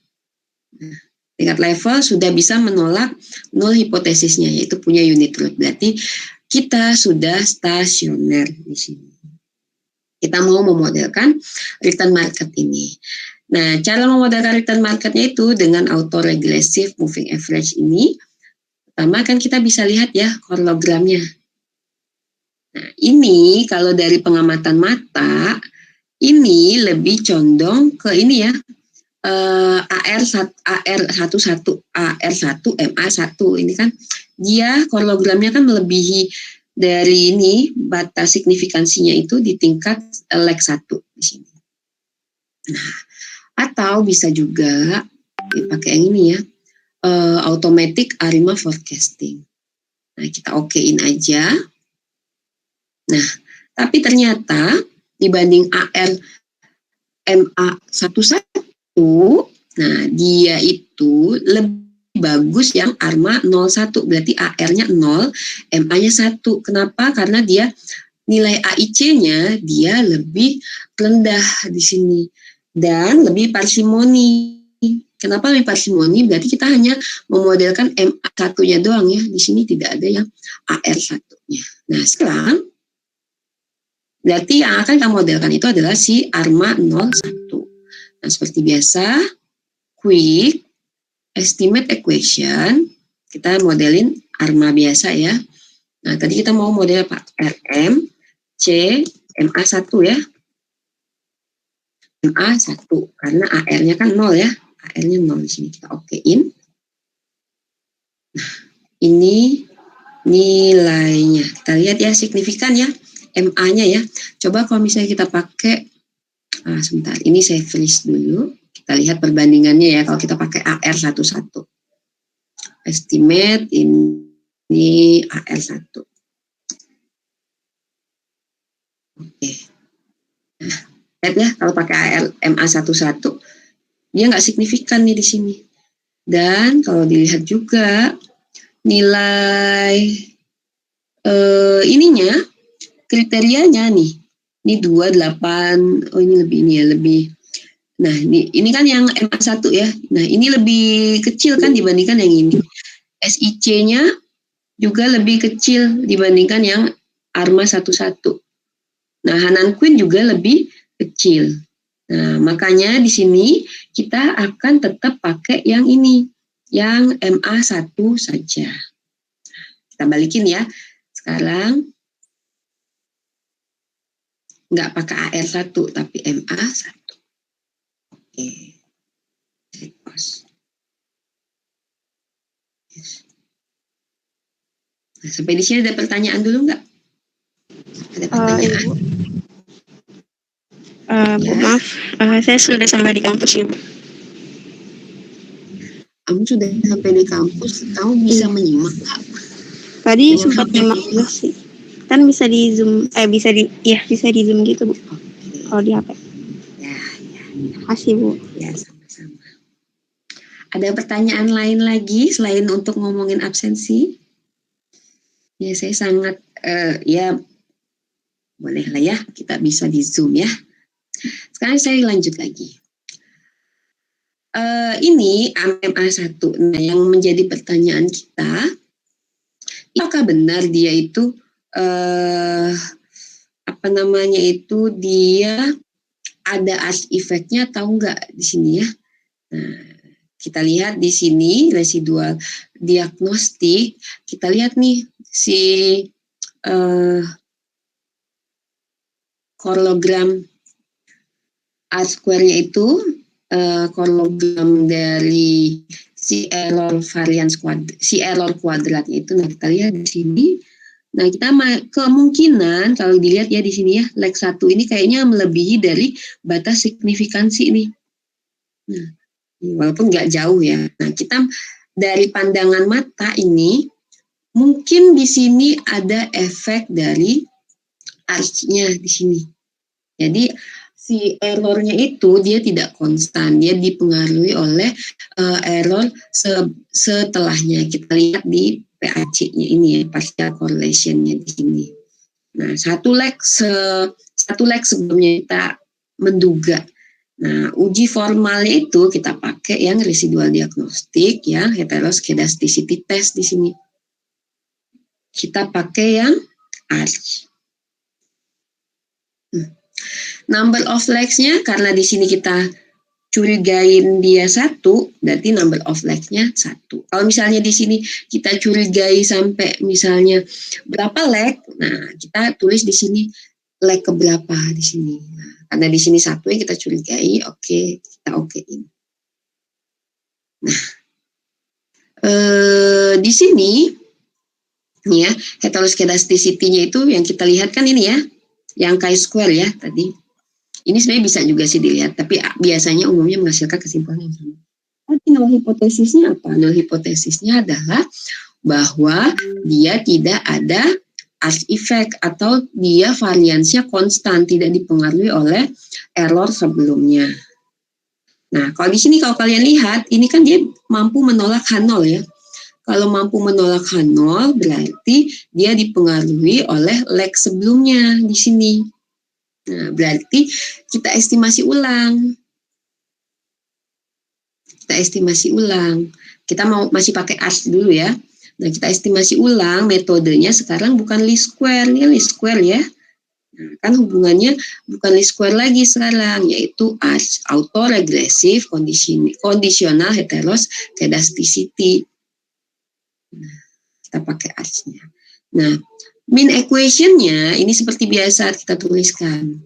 Nah, tingkat level sudah bisa menolak null hipotesisnya yaitu punya unit root. Berarti kita sudah stasioner di sini. Kita mau memodelkan return market ini. Nah, cara memodelkan return marketnya itu dengan auto-regressive moving average ini. Pertama kan kita bisa lihat ya korelogramnya. Nah, ini kalau dari pengamatan mata, ini lebih condong ke ini ya, AR11, AR1, MA1 ini kan dia korelogramnya kan melebihi dari ini batas signifikansinya itu di tingkat leg 1 di sini. Nah, atau bisa juga dipakai yang ini ya, automatic ARIMA forecasting. Nah, kita okein aja. Nah, tapi ternyata dibanding AR MA11, nah dia itu lebih bagus yang ARMA 01, berarti AR-nya 0, MA-nya 1. Kenapa? Karena dia nilai AIC-nya dia lebih rendah di sini dan lebih parsimoni. Kenapa lebih parsimoni? Berarti kita hanya memodelkan MA1-nya doang ya. Di sini tidak ada yang AR1-nya. Nah, sekarang berarti yang akan kita modelkan itu adalah si ARMA 01. Nah, seperti biasa, quick estimate equation, kita modelin ARMA biasa ya. Nah, tadi kita mau model Pak RM, C, MA1 ya. MA1, karena AR-nya kan 0 ya. AR-nya 0 di sini, kita okein. Nah, ini nilainya. Kita lihat ya, signifikan ya, MA-nya ya. Coba kalau misalnya kita pakai, sebentar, ini saya freeze dulu. Kita lihat perbandingannya ya, kalau kita pakai AR11. Estimate ini AR1. Oke. Nah, lihat ya, kalau pakai AR MA11, dia nggak signifikan nih di sini. Dan kalau dilihat juga, nilai ininya, kriterianya nih, ini 28, oh ini lebih. Nah, ini kan yang MA1 ya. Nah, ini lebih kecil kan dibandingkan yang ini. SIC-nya juga lebih kecil dibandingkan yang ARMA 11. Nah, Hanan Quinn juga lebih kecil. Nah, makanya di sini kita akan tetap pakai yang ini, yang MA1 saja. Kita balikin ya. Sekarang nggak pakai AR1 tapi MA1. Oke. Nah, sampai di sini ada pertanyaan dulu nggak? Ada pertanyaan? Ibu. Bu, maaf, saya sudah sampai di kampus ya, Bu. Kamu sudah sampai di kampus, kamu bisa menyimak Kak? Tadi sempat nyimak juga sih. Kan bisa di Zoom, bisa di Zoom gitu, Bu. Kalau di HP. Ya. Makasih, Bu. Ya, sama-sama. Ada pertanyaan lain lagi selain untuk ngomongin absensi? Ya, saya sangat ya bolehlah ya, kita bisa di Zoom ya. Sekarang saya lanjut lagi. Ini MA1. Nah, yang menjadi pertanyaan kita, apakah benar dia itu dia ada art effect-nya atau enggak di sini ya? Nah, kita lihat di sini residual diagnostik. Kita lihat nih si korogram R square-nya itu korogram dari si error kuadratnya itu. Nah, kita lihat di sini. Nah, kita kemungkinan kalau dilihat ya di sini ya, leg 1 ini kayaknya melebihi dari batas signifikansi nih. Nah, walaupun nggak jauh ya. Nah, kita dari pandangan mata ini mungkin di sini ada efek dari arch-nya di sini. Jadi si errornya itu dia tidak konstan, dia dipengaruhi oleh error setelahnya. Kita lihat di PAC-nya ini ya, partial correlation-nya di sini. Nah, satu leg sebelumnya kita menduga. Nah, uji formalnya itu kita pakai yang residual diagnostik, yang heteroskedasticity test di sini. Kita pakai yang ARCH. Number of legs-nya karena di sini kita curigain dia 1, berarti number of legs-nya 1. Kalau misalnya di sini kita curigai sampai misalnya berapa leg, nah kita tulis di sini leg keberapa di sini. Nah, karena di sini 1 yang kita curigai, oke, kita okein. Nah, di sini nih ya, heteroskedasticity-nya itu yang kita lihat kan ini ya, yang chi-square ya tadi. Ini sebenarnya bisa juga sih dilihat, tapi biasanya umumnya menghasilkan kesimpulan yang sama. Tapi null hipotesisnya apa? Null hipotesisnya adalah bahwa dia tidak ada arch effect atau dia variansinya konstan, tidak dipengaruhi oleh error sebelumnya. Nah, kalau di sini kalau kalian lihat, ini kan dia mampu menolak H0 ya. Kalau mampu menolak H0 berarti dia dipengaruhi oleh leg sebelumnya di sini. Nah, berarti kita estimasi ulang. Kita masih pakai ARCH dulu ya. Nah, kita estimasi ulang metodenya sekarang bukan least square, ini least square ya. Nah, kan hubungannya bukan least square lagi sekarang, yaitu ARCH, autoregressive conditional heteroskedasticity. Nah, kita pakai ARCH-nya. Nah, mean equation-nya ini seperti biasa kita tuliskan.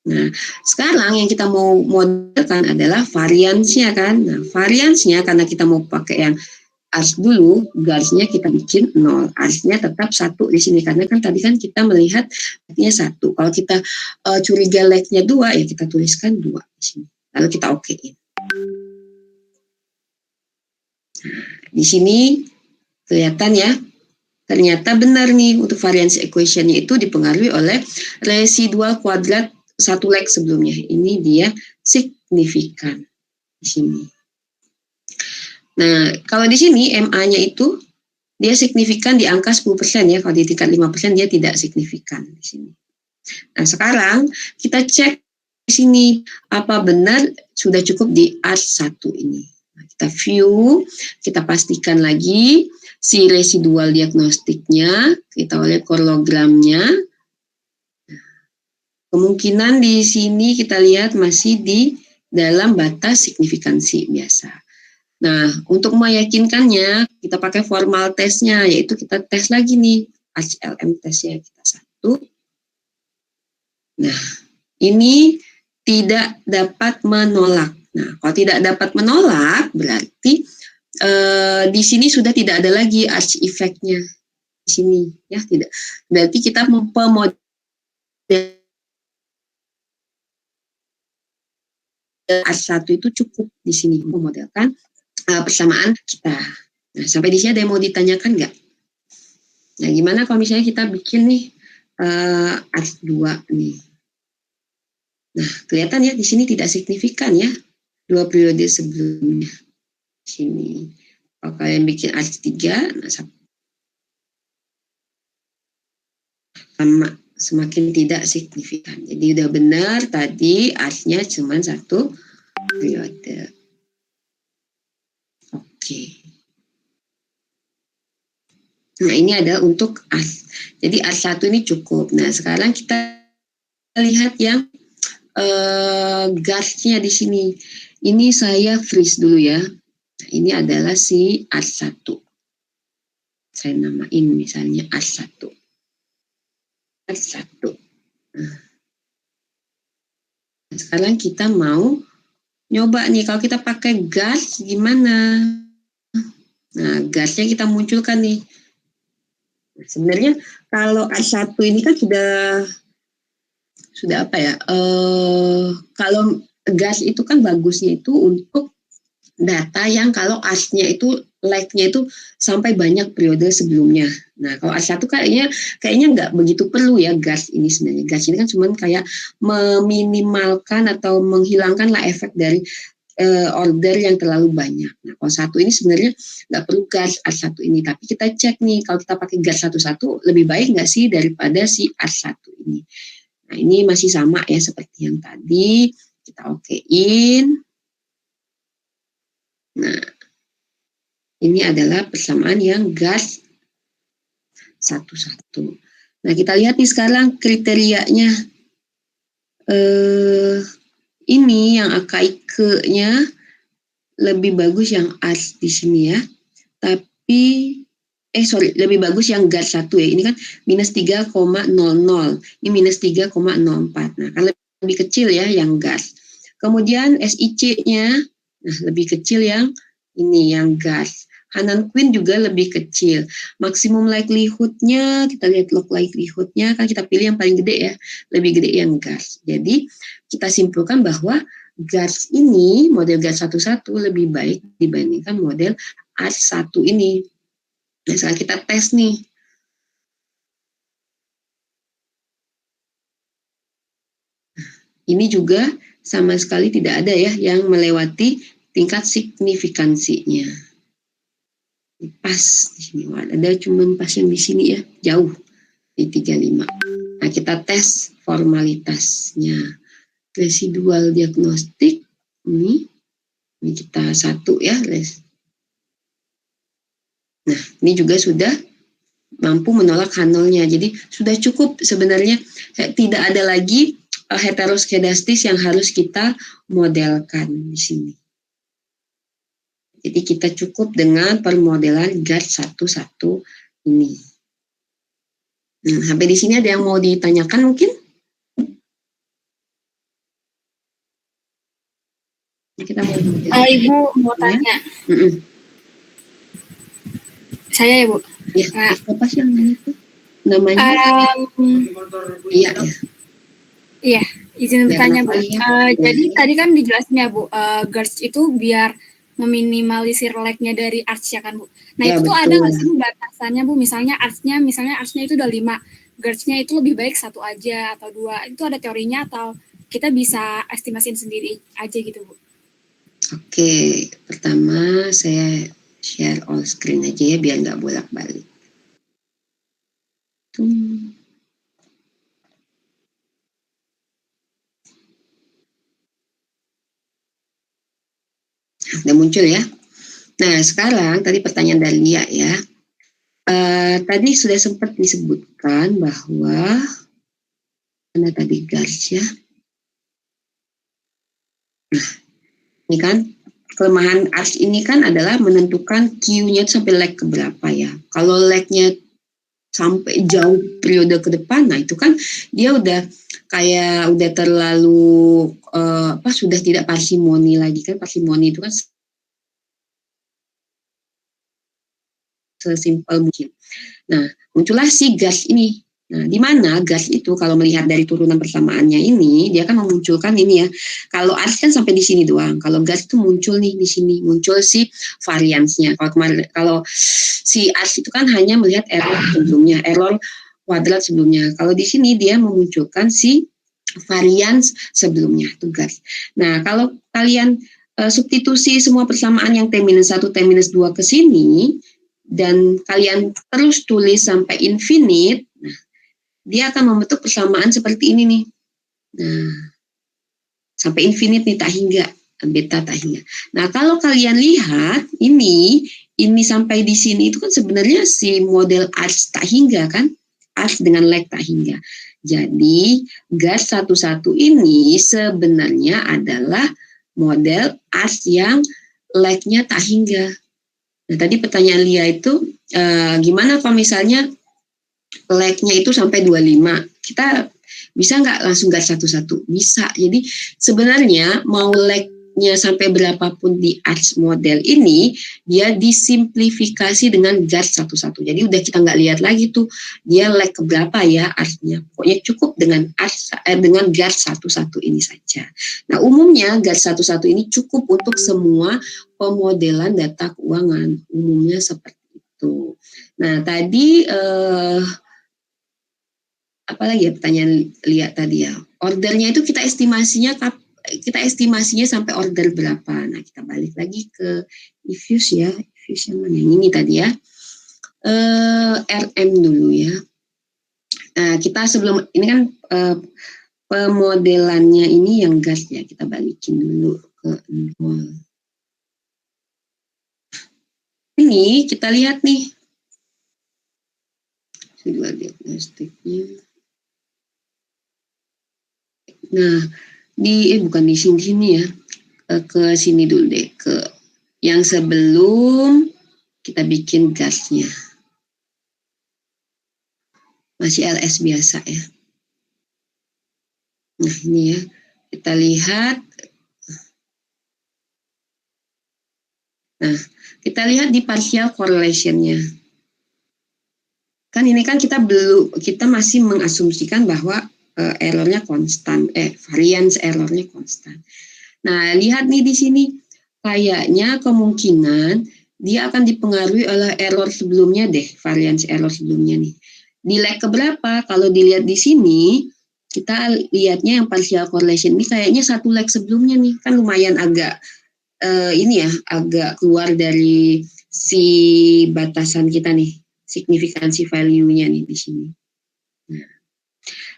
Nah, sekarang yang kita mau modelkan adalah variansnya kan. Nah, variansnya karena kita mau pakai yang ARCH dulu, garisnya kita bikin 0. ARCH-nya tetap 1 di sini karena kan tadi kan kita melihat leg-nya 1. Kalau kita curiga leg-nya 2 ya kita tuliskan 2 di sini. Lalu kita okein. Nah, di sini kelihatan ya. Ternyata benar nih untuk variance equation-nya itu dipengaruhi oleh residual kuadrat 1 leg sebelumnya. Ini dia signifikan di sini. Nah, kalau di sini MA-nya itu dia signifikan di angka 10% ya. Kalau di tingkat 5% dia tidak signifikan di sini. Nah, sekarang kita cek di sini apa benar sudah cukup di ARCH 1 ini. Nah, kita view, kita pastikan lagi si residual diagnostiknya, kita lihat korelogramnya. Kemungkinan di sini kita lihat masih di dalam batas signifikansi biasa. Nah, untuk meyakinkannya, kita pakai formal tesnya, yaitu kita tes lagi nih, HLM tesnya kita 1. Nah, ini tidak dapat menolak. Nah, kalau tidak dapat menolak, berarti di sini sudah tidak ada lagi arch effect-nya di sini, ya tidak. Berarti kita pemodel arch 1 itu cukup di sini memodelkan persamaan kita. Nah, sampai di sini ada yang mau ditanyakan nggak? Nah, gimana kalau misalnya kita bikin nih arch 2 nih. Nah, kelihatan ya di sini tidak signifikan ya 2 periode sebelumnya. Sini. Kalau kalian bikin arch 3, nah sama semakin tidak signifikan. Jadi udah benar tadi arch-nya cuma 1 periode. Oke. Nah, ini adalah untuk arch. Jadi arch 1 ini cukup. Nah, sekarang kita lihat yang gas-nya di sini. Ini saya freeze dulu ya. Nah, ini adalah si arch 1. Saya namain misalnya arch 1. Arch 1. Nah, sekarang kita mau nyoba nih, kalau kita pakai gas gimana? Nah, gasnya kita munculkan nih. Nah, sebenarnya kalau arch 1 ini kan sudah apa ya? Kalau gas itu kan bagusnya itu untuk data yang kalau arch-nya itu lag-nya itu sampai banyak periode sebelumnya. Nah, kalau arch 1 kayaknya nggak begitu perlu ya gas ini sebenarnya. Gas ini kan cuma kayak meminimalkan atau menghilangkan lah efek dari order yang terlalu banyak. Nah, kalau 1 ini sebenarnya nggak perlu gas arch 1 ini, tapi kita cek nih kalau kita pakai gas 1 lebih baik nggak sih daripada si arch 1 ini. Nah, ini masih sama ya seperti yang tadi, kita okein. Nah, ini adalah persamaan yang gas 1. Nah, kita lihat nih sekarang kriterianya. Ini yang AKIK-nya lebih bagus yang arch di sini ya. Tapi lebih bagus yang gas 1 ya. Ini kan minus 3,00. Ini minus 3,04. Nah, kan lebih kecil ya yang gas. Kemudian SIC-nya nah lebih kecil yang ini yang gas. Hanan Queen juga lebih kecil. Maksimum likelihood-nya, kita lihat log likelihood-nya, kan kita pilih yang paling gede ya. Lebih gede yang gas. Jadi, kita simpulkan bahwa gas ini, model gas 1 lebih baik dibandingkan model arch 1 ini. Nah, sekarang kita tes nih. Ini juga sama sekali tidak ada ya yang melewati tingkat signifikansinya. Pas di sini, ada cuma pas yang di sini ya, jauh di 35. Nah, kita tes formalitasnya. Residual diagnostik ini kita 1 ya, Nah, ini juga sudah mampu menolak Hanolnya. Jadi sudah cukup sebenarnya, tidak ada lagi heteroskedastis yang harus kita modelkan di sini. Jadi kita cukup dengan permodelan gas 1 ini. Nah, sampai di sini ada yang mau ditanyakan mungkin? Kita mau Ibu mau tanya. Saya ya Bu. Ya, apa sih yang itu? Namanya? Iya ya. Iya, izin bertanya Bu. Jadi tadi kan dijelasin ya Bu, GERS itu biar meminimalisir lag-nya dari arch ya kan Bu. Nah ya, itu tuh ada nggak sih Bu batasannya Bu? Misalnya arch-nya itu udah 5, GERS-nya itu lebih baik 1 aja atau 2. Itu ada teorinya atau kita bisa estimasiin sendiri aja gitu Bu? Oke, pertama saya share all screen aja ya biar nggak bolak-balik. Udah muncul ya. Nah, sekarang tadi pertanyaan dari Lia ya. Tadi sudah sempat disebutkan bahwa Mana tadi gas ya. Nah, ini kan kelemahan ARS ini kan adalah menentukan Q-nya sampai leg keberapa ya. Kalau legnya sampai jauh periode ke depan, nah itu kan dia udah kayak udah terlalu sudah tidak parsimoni lagi kan. Parsimoni itu kan sesimpel mungkin. Nah, muncullah si gas ini. Nah, di mana gas itu kalau melihat dari turunan persamaannya ini, dia kan memunculkan ini ya. Kalau ars kan sampai di sini doang. Kalau gas itu muncul nih di sini, muncul si variansnya. Kalau si ars itu kan hanya melihat error sebelumnya, error kuadrat sebelumnya. Kalau di sini dia memunculkan si varians sebelumnya, itu gas. Nah, kalau kalian substitusi semua persamaan yang T-1, T-2 ke sini, dan kalian terus tulis sampai infinite, nah, dia akan membentuk persamaan seperti ini nih. Nah, sampai infinite nih, tak hingga, beta tak hingga. Nah, kalau kalian lihat ini sampai di sini itu kan sebenarnya si model ars tak hingga kan, ars dengan leg tak hingga. Jadi gas 11 ini sebenarnya adalah model ars yang legnya tak hingga. Nah, tadi pertanyaan Lia itu gimana kalau misalnya leg-nya itu sampai 25? Kita bisa nggak langsung gas 11? Bisa. Jadi sebenarnya mau leg-nya sampai berapapun di ars model ini, dia disimplifikasi dengan gas 11. Jadi udah kita nggak lihat lagi tuh dia leg keberapa ya arsnya. Pokoknya cukup dengan dengan gas 11 ini saja. Nah, umumnya gas 11 ini cukup untuk semua pemodelan data keuangan, umumnya seperti itu. Nah, tadi apa lagi ya pertanyaan lihat tadi ya, ordernya itu kita estimasinya sampai order berapa. Nah, kita balik lagi ke Ifuse ya, Ifuse yang mana, yang ini tadi ya, RM dulu ya. Nah, kita sebelum ini kan pemodelannya ini yang gas ya, kita balikin dulu ke 0. Ini kita lihat nih dua diagnostiknya. Nah, bukan di sini ya, ke sini dulu deh, ke yang sebelum kita bikin gasnya. Masih LS biasa ya. Nah, ini ya, kita lihat. Nah, kita lihat di partial correlation-nya. Kan ini kan kita masih mengasumsikan bahwa errornya konstan, variance errornya konstan. Nah, lihat nih di sini, kayaknya kemungkinan dia akan dipengaruhi oleh error sebelumnya deh, variance error sebelumnya nih. Di leg keberapa? Kalau dilihat di sini, kita lihatnya yang partial correlation ini kayaknya satu leg sebelumnya nih, kan lumayan agak ini ya, agak keluar dari si batasan kita nih, signifikansi value-nya nih di sini. Nah,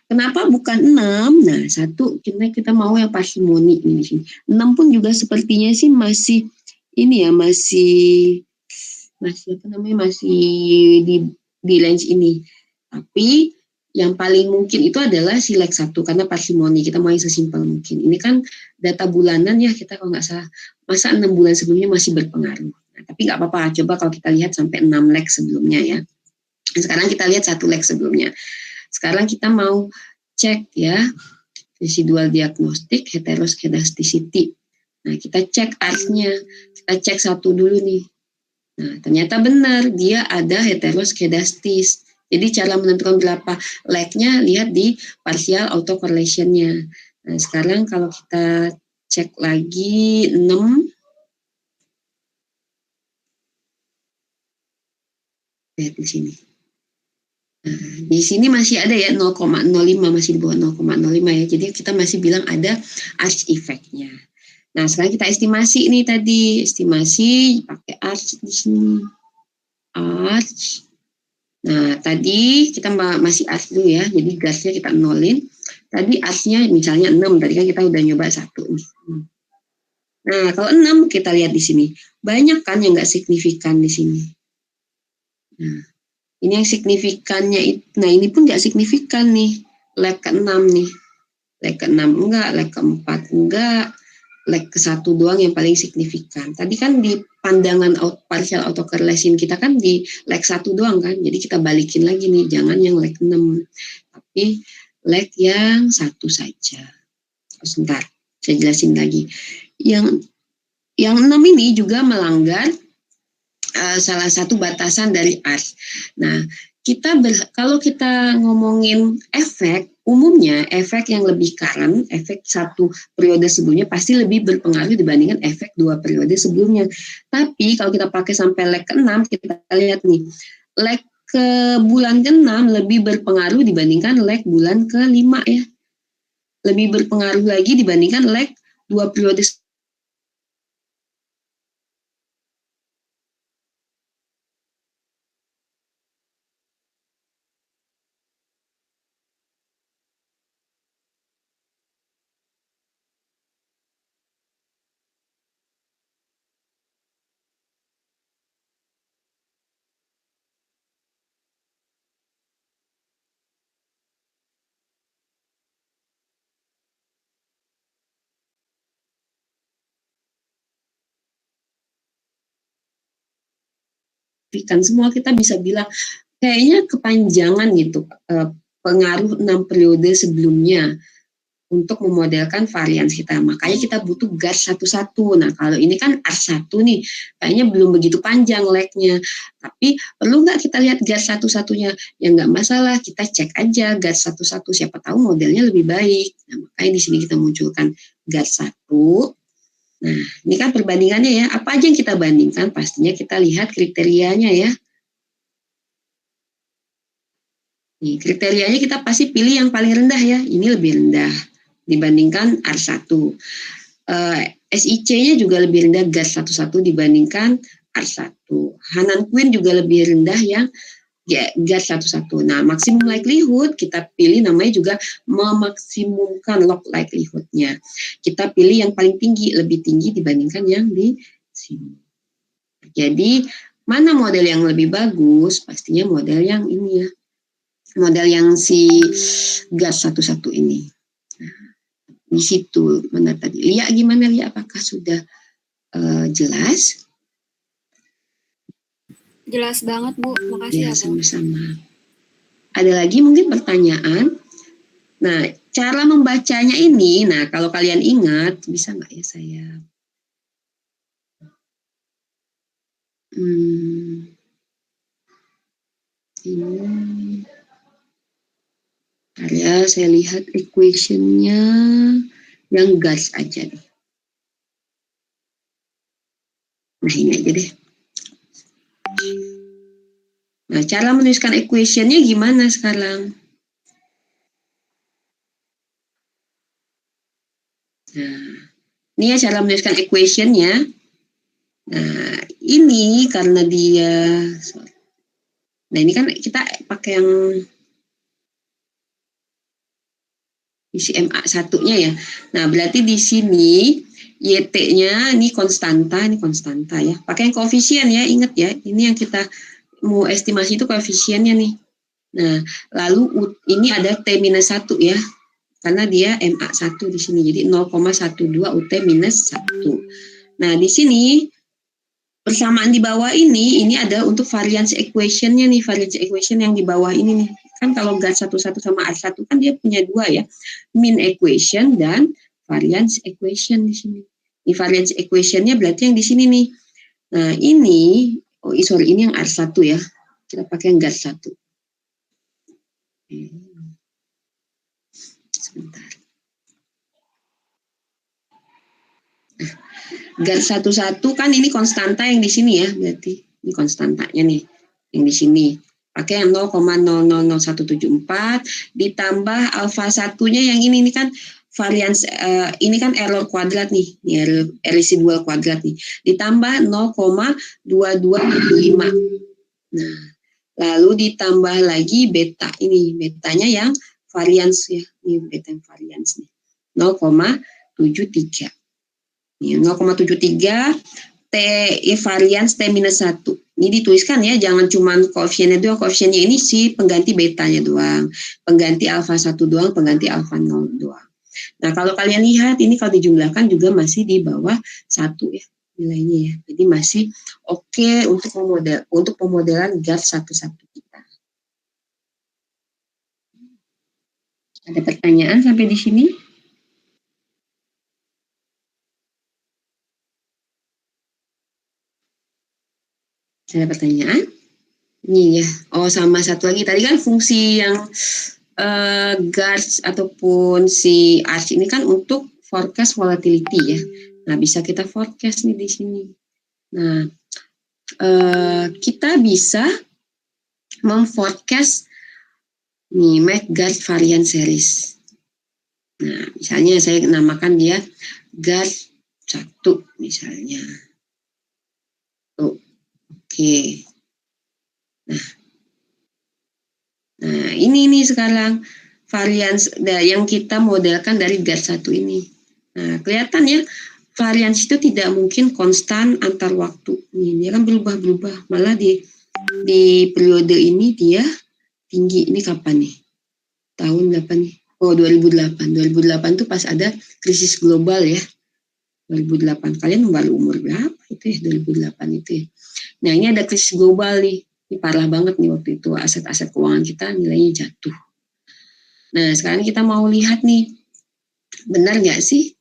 kenapa bukan 6? Nah, satu, kita mau yang parsimoni ini di sini. 6 pun juga sepertinya sih masih ini ya, masih apa namanya, masih di range ini. Tapi yang paling mungkin itu adalah si leg 1 karena parsimoni, kita mau yang sesimpel mungkin. Ini kan data bulanan ya, kita kalau nggak salah, masa 6 bulan sebelumnya masih berpengaruh. Nah, tapi nggak apa-apa, coba kalau kita lihat sampai 6 leg sebelumnya ya. Nah, sekarang kita lihat 1 leg sebelumnya. Sekarang kita mau cek ya, residual diagnostik, heteroskedasticity. Nah, kita cek ars-nya, kita cek 1 dulu nih. Nah, ternyata benar, dia ada heteroskedastis. Jadi cara menentukan berapa leg-nya lihat di partial autocorrelation-nya. Nah, sekarang kalau kita cek lagi 6. Lihat di sini. Nah, di sini masih ada ya 0,05, masih di bawah 0,05 ya. Jadi kita masih bilang ada arch effect-nya. Nah, sekarang kita estimasi ini tadi, estimasi pakai arch di sini. Arch. Nah, tadi kita masih arch dulu ya, jadi gasnya kita nolin. Tadi arch-nya misalnya 6, tadi kan kita udah nyoba 1 nih. Nah, kalau 6 kita lihat di sini. Banyak kan yang nggak signifikan di sini. Nah, ini yang signifikannya, nah ini pun nggak signifikan nih. leg ke-6 nih. Leg ke-6 enggak, leg ke-4 enggak, leg ke-1 doang yang paling signifikan. Tadi kan di pandangan partial autocorrelation kita kan di leg 1 doang kan, jadi kita balikin lagi nih, jangan yang leg 6, tapi leg yang 1 saja. Sebentar, saya jelasin lagi. Yang 6 ini juga melanggar salah satu batasan dari ARS. Nah, kalau kita ngomongin efek, umumnya efek yang lebih current, efek 1 periode sebelumnya pasti lebih berpengaruh dibandingkan efek 2 periode sebelumnya. Tapi kalau kita pakai sampai leg ke-6, kita lihat nih, leg ke bulan ke-6 lebih berpengaruh dibandingkan leg bulan ke-5 ya. Lebih berpengaruh lagi dibandingkan leg 2 periode semua kita bisa bilang kayaknya kepanjangan gitu pengaruh 6 periode sebelumnya untuk memodelkan varians kita. Makanya kita butuh GARS 1-1. Nah, kalau ini kan ARS 1 nih, kayaknya belum begitu panjang leg-nya. Tapi perlu nggak kita lihat GARS 1-1-nya? Ya nggak masalah, kita cek aja GARS 1-1. Siapa tahu modelnya lebih baik. Nah, makanya di sini kita munculkan GARS 1. Nah, ini kan perbandingannya ya. Apa aja yang kita bandingkan? Pastinya kita lihat kriterianya ya. Nih, kriterianya kita pasti pilih yang paling rendah ya. Ini lebih rendah dibandingkan ARS 1. SIC-nya juga lebih rendah GARS 1-1 dibandingkan ARS 1. Hanan Quinn juga lebih rendah yang GARS 1-1. Nah, maksimum likelihood kita pilih namanya juga memaksimumkan log likelihood-nya. Kita pilih yang paling tinggi, lebih tinggi dibandingkan yang di sini. Jadi, mana model yang lebih bagus? Pastinya model yang ini ya. Model yang si GARS 1-1 ini. Nah, di situ mana tadi? Lia gimana Lia? Apakah sudah jelas? Jelas banget Bu, makasih ya Bu. Sama-sama. Ada lagi mungkin pertanyaan? Nah, cara membacanya ini, nah kalau kalian ingat, bisa nggak ya saya? Ini. Ya, saya lihat equation-nya yang GARS aja deh. Nah, ini aja deh. Nah, cara menuliskan equation-nya gimana sekarang? Nah, ini ya cara menuliskan equation-nya. Nah, ini karena dia... Nah, ini kan kita pakai yang isi MA1-nya ya. Nah, berarti di sini YT-nya ini konstanta ya. Pakai yang koefisien ya, ingat ya. Ini yang kita mau estimasi itu koefisiennya nih. Nah, lalu ini ada T-1 ya. Karena dia MA1 di sini. Jadi 0,12 UT minus 1. Nah, di sini persamaan di bawah ini ada untuk variance equation-nya nih. Variance equation yang di bawah ini nih. Kan kalau GARS 1-1 sama ARS 1 kan dia punya 2 ya. Mean equation dan variance equation di sini. Ini variance equation-nya berarti yang di sini nih. Nah, ini ini yang ARS 1 ya. Kita pakai yang GARS 1. Sebentar. GARS 1-1 kan ini konstanta yang di sini ya, berarti ini konstantanya nih yang di sini. Pakai yang 0,000174 ditambah alfa satunya yang ini kan variance ini kan error kuadrat nih, error residual kuadrat nih. Ditambah 0,2275. Nah, lalu ditambah lagi beta ini, betanya yang variance ya. Ini beta yang variance nih. 0,73. 0,73 T variance T-1. Ini dituliskan ya, jangan cuma koefisiennya doang. Koefisiennya ini si pengganti betanya doang, pengganti alfa 1 doang, pengganti alfa 0 doang. Nah, kalau kalian lihat ini kalau dijumlahkan juga masih di bawah 1 ya nilainya ya. Jadi masih oke untuk pemodelan GARS 1-1 kita. Ada pertanyaan sampai di sini? Ada pertanyaan? Ini ya. Oh, sama satu lagi. Tadi kan fungsi yang GARS ataupun si ARCH ini kan untuk forecast volatility ya. Nah, bisa kita forecast nih di sini. Nah, kita bisa memforecast nih MACD variance series. Nah, misalnya saya namakan dia GARS 1 misalnya. Tuh, oke. Nah, ini nih sekarang variance yang kita modelkan dari GARS 1 ini. Nah, kelihatan ya, variance itu tidak mungkin konstan antar waktu. Ini kan berubah-berubah. Malah di periode ini dia tinggi. Ini kapan nih? Tahun berapa nih? Oh, 2008. 2008 itu pas ada krisis global ya. 2008. Kalian baru umur berapa itu ya? 2008 itu ya. Nah, ini ada krisis global nih. Ini parah banget nih waktu itu. Aset-aset keuangan kita nilainya jatuh. Nah, sekarang kita mau lihat nih. Benar nggak sih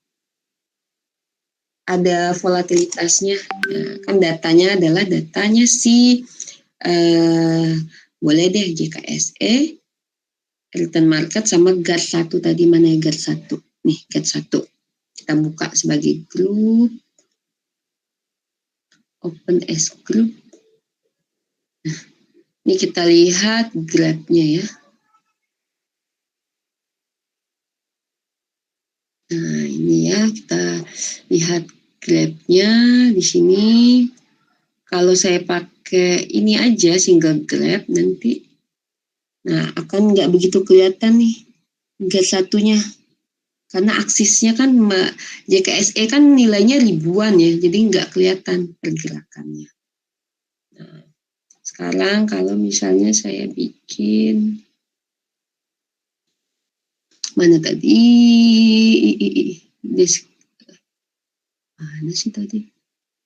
ada volatilitasnya? Nah, kan datanya adalah datanya si boleh deh JKSE, return market sama GARS 1 tadi, mana ya GARS 1? Nih, GARS 1. Kita buka sebagai grup. Open as group. Nah, ini kita lihat grafnya ya. Nah, ini ya, kita lihat grafnya di sini. Kalau saya pakai ini aja single graph nanti, nah akan nggak begitu kelihatan nih GARS 1-nya. Karena aksisnya kan JKSE kan nilainya ribuan ya, jadi nggak kelihatan pergerakannya. Nah, sekarang kalau misalnya saya bikin mana tadi? Mana sih tadi?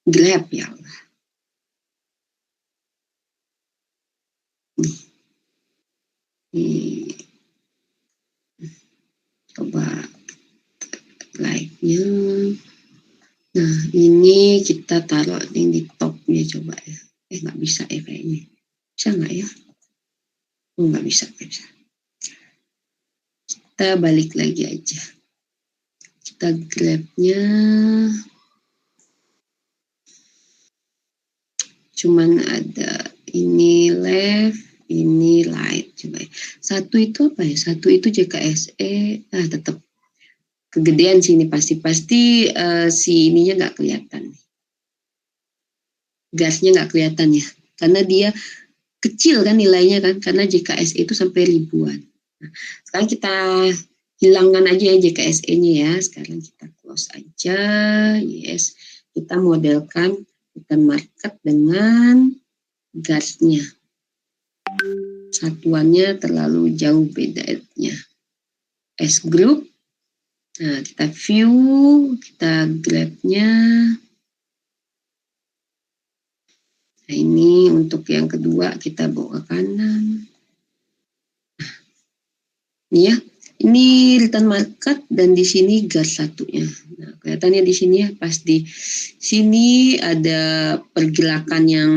Grab ya Allah. Nih. Coba like-nya. Nah, ini kita taruh di topnya coba ya. Nggak bisa ya kayaknya. Bisa nggak ya? Oh, nggak bisa. Kita balik lagi aja. Kita grabnya cuman ada ini left, ini right. Coba ya. Satu itu apa ya? Satu itu JKSE. Tetap kegedean sih ini pasti si ininya nggak kelihatan. Gasnya nggak kelihatan ya. Karena dia kecil kan nilainya kan. Karena JKSE itu sampai ribuan. Nah, sekarang kita hilangkan aja ya JKSE-nya ya. Sekarang kita close aja. Yes. Kita modelkan return market dengan gasnya. Satuannya terlalu jauh bedanya. S group. Nah, kita view, kita grabnya. Nah, ini untuk yang kedua kita bawa ke kanan. Ini ya, ini return market dan di sini GARS 1-nya. Nah, kelihatannya di sini ya, pas di sini ada pergerakan yang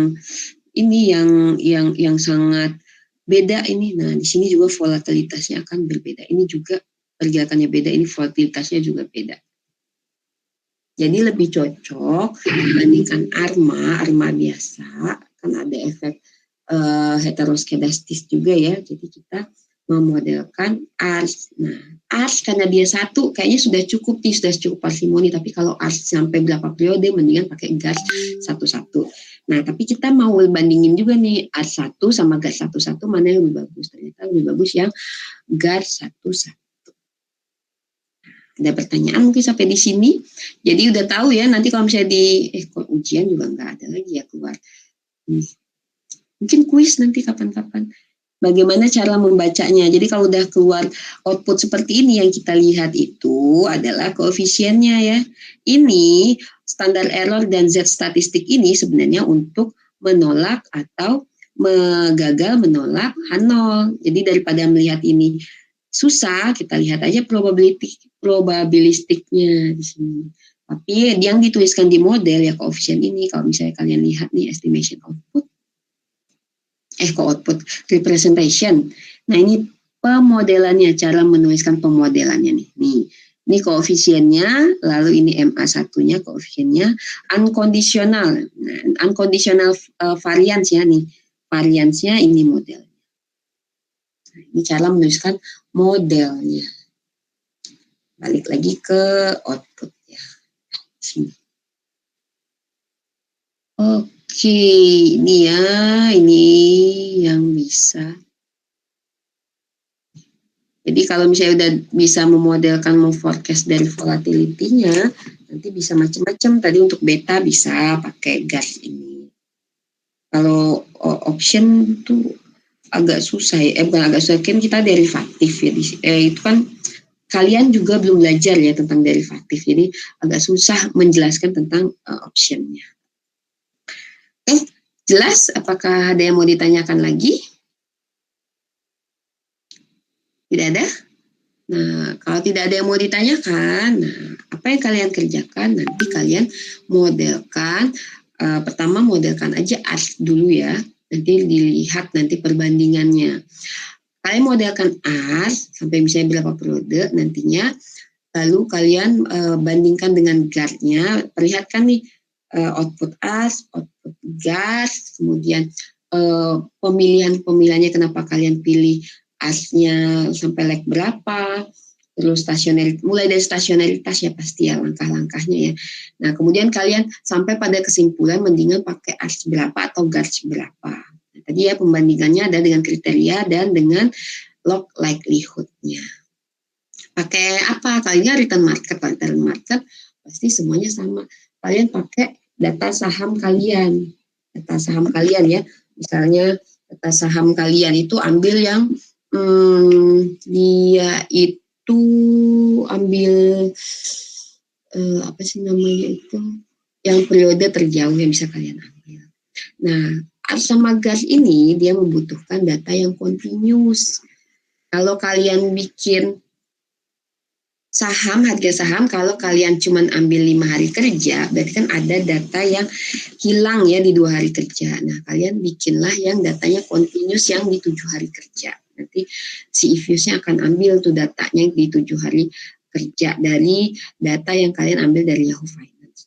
ini yang sangat beda ini. Nah, di sini juga volatilitasnya akan berbeda. Ini juga pergerakannya beda, ini volatilitasnya juga beda. Jadi lebih cocok dibandingkan ARMA biasa, kan ada efek heteroskedastis juga ya. Jadi kita memodelkan ARCH. Nah, ARCH karena dia satu, kayaknya sudah cukup parsimoni. Tapi kalau ARCH sampai berapa periode, mendingan pakai GARS 1-1. Nah, tapi kita mau bandingin juga nih ARCH 1 sama GARS 1-1 mana yang lebih bagus. Ternyata lebih bagus yang GARS 1-1. Ada pertanyaan mungkin sampai di sini. Jadi udah tahu ya nanti kalau misalnya di ujian juga nggak ada lagi ya keluar. Mungkin kuis nanti kapan-kapan. Bagaimana cara membacanya. Jadi kalau udah keluar output seperti ini yang kita lihat itu adalah koefisiennya ya. Ini standar error dan Z statistik ini sebenarnya untuk menolak atau gagal menolak H0. Jadi daripada melihat ini susah, kita lihat aja probabilistiknya di sini. Tapi yang dituliskan di model ya koefisien ini, kalau misalnya kalian lihat nih estimation output, output representation. Nah ini pemodelannya, cara menuliskan pemodelannya nih. Ini koefisiennya, lalu ini MA1-nya koefisiennya, unconditional. Nah, unconditional variance ya nih, variance-nya ini model. Nah, ini cara menuliskan modelnya. Balik lagi ke output ya. Sini. Oke, ini ya, ini yang bisa. Jadi kalau misalnya udah bisa memodelkan, memforecast dari volatility-nya, nanti bisa macam-macam. Tadi untuk beta bisa pakai gas ini. Kalau option itu agak susah ya, bukan agak susah, kan kita derivatif ya. Itu kan kalian juga belum belajar ya tentang derivatif, jadi agak susah menjelaskan tentang optionnya. Jelas? Apakah ada yang mau ditanyakan lagi? Tidak ada? Nah, kalau tidak ada yang mau ditanyakan, nah, apa yang kalian kerjakan? Nanti kalian modelkan, pertama modelkan aja ARS dulu ya, nanti dilihat nanti perbandingannya. Kalian modelkan ARS sampai misalnya berapa periode nantinya, lalu kalian bandingkan dengan GART-nya, perlihatkan nih output ARS, output gas, kemudian pemilihannya kenapa kalian pilih ARS-nya sampai leg berapa, terus mulai dari stasionaritas ya pasti ya langkah-langkahnya ya. Nah kemudian kalian sampai pada kesimpulan mendingan pakai ARS berapa atau GARS berapa. Nah, tadi ya pembandingannya ada dengan kriteria dan dengan log likelihood-nya. Pakai apa? Kalian return market pasti semuanya sama. Kalian pakai data saham kalian ya. Misalnya data saham kalian itu ambil yang dia itu ambil apa sih namanya itu, yang periode terjauh yang bisa kalian ambil. Nah, ARS sama GARS ini dia membutuhkan data yang continuous. Kalau kalian bikin harga saham, kalau kalian cuma ambil 5 hari kerja, berarti kan ada data yang hilang ya di 2 hari kerja. Nah, kalian bikinlah yang datanya continuous yang di 7 hari kerja. Nanti si Ifuse-nya akan ambil tuh datanya di 7 hari kerja dari data yang kalian ambil dari Yahoo Finance.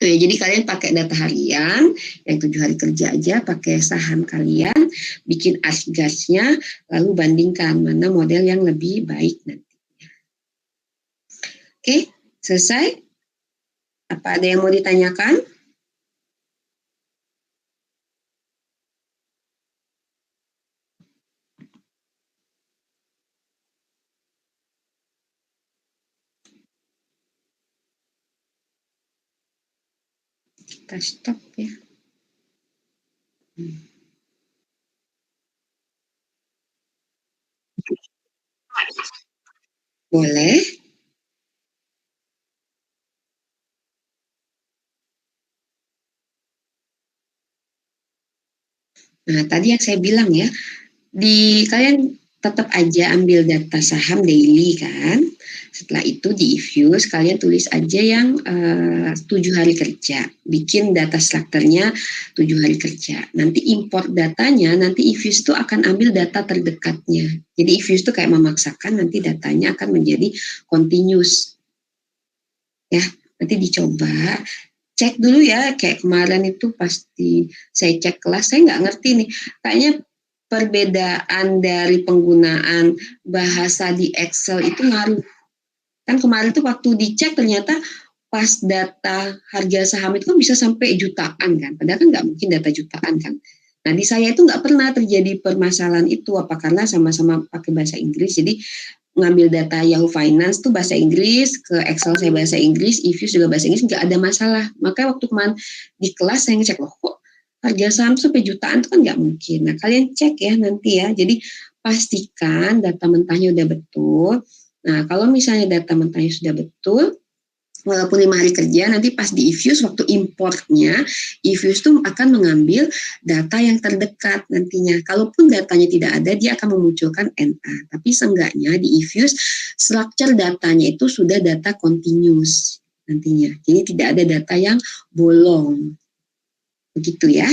Tuh, ya, jadi kalian pakai data harian yang 7 hari kerja aja, pakai saham kalian, bikin ARS-GARS-nya, lalu bandingkan mana model yang lebih baik nanti. Oke, selesai? Apa ada yang mau ditanyakan? Kita stop ya. Boleh. Nah, tadi yang saya bilang ya, kalian tetap aja ambil data saham daily kan. Setelah itu di Ifuse kalian tulis aja yang 7 hari kerja. Bikin data strukturnya 7 hari kerja. Nanti import datanya, nanti Ifuse itu akan ambil data terdekatnya. Jadi Ifuse itu kayak memaksakan nanti datanya akan menjadi continuous. Ya, nanti dicoba. Cek dulu ya, kayak kemarin itu pasti saya cek kelas, saya nggak ngerti nih, kayaknya perbedaan dari penggunaan bahasa di Excel itu ngaruh. Kan kemarin tuh waktu dicek ternyata pas data harga saham itu kan bisa sampai jutaan kan, padahal kan nggak mungkin data jutaan kan. Nah di saya itu nggak pernah terjadi permasalahan itu, apa karena sama-sama pakai bahasa Inggris, jadi ngambil data Yahoo Finance tuh bahasa Inggris, ke Excel saya bahasa Inggris, Ifuse juga bahasa Inggris, nggak ada masalah. Makanya waktu kemarin di kelas saya ngecek, loh kok harga saham sampai jutaan itu kan nggak mungkin. Nah, kalian cek ya nanti ya. Jadi pastikan data mentahnya udah betul. Nah, kalau misalnya data mentahnya sudah betul, walaupun 5 hari kerja, nanti pas di Ifuse waktu importnya, Ifuse tuh akan mengambil data yang terdekat nantinya. Kalaupun datanya tidak ada, dia akan memunculkan NA. Tapi seenggaknya di Ifuse, structure datanya itu sudah data continuous nantinya. Jadi tidak ada data yang bolong. Begitu ya.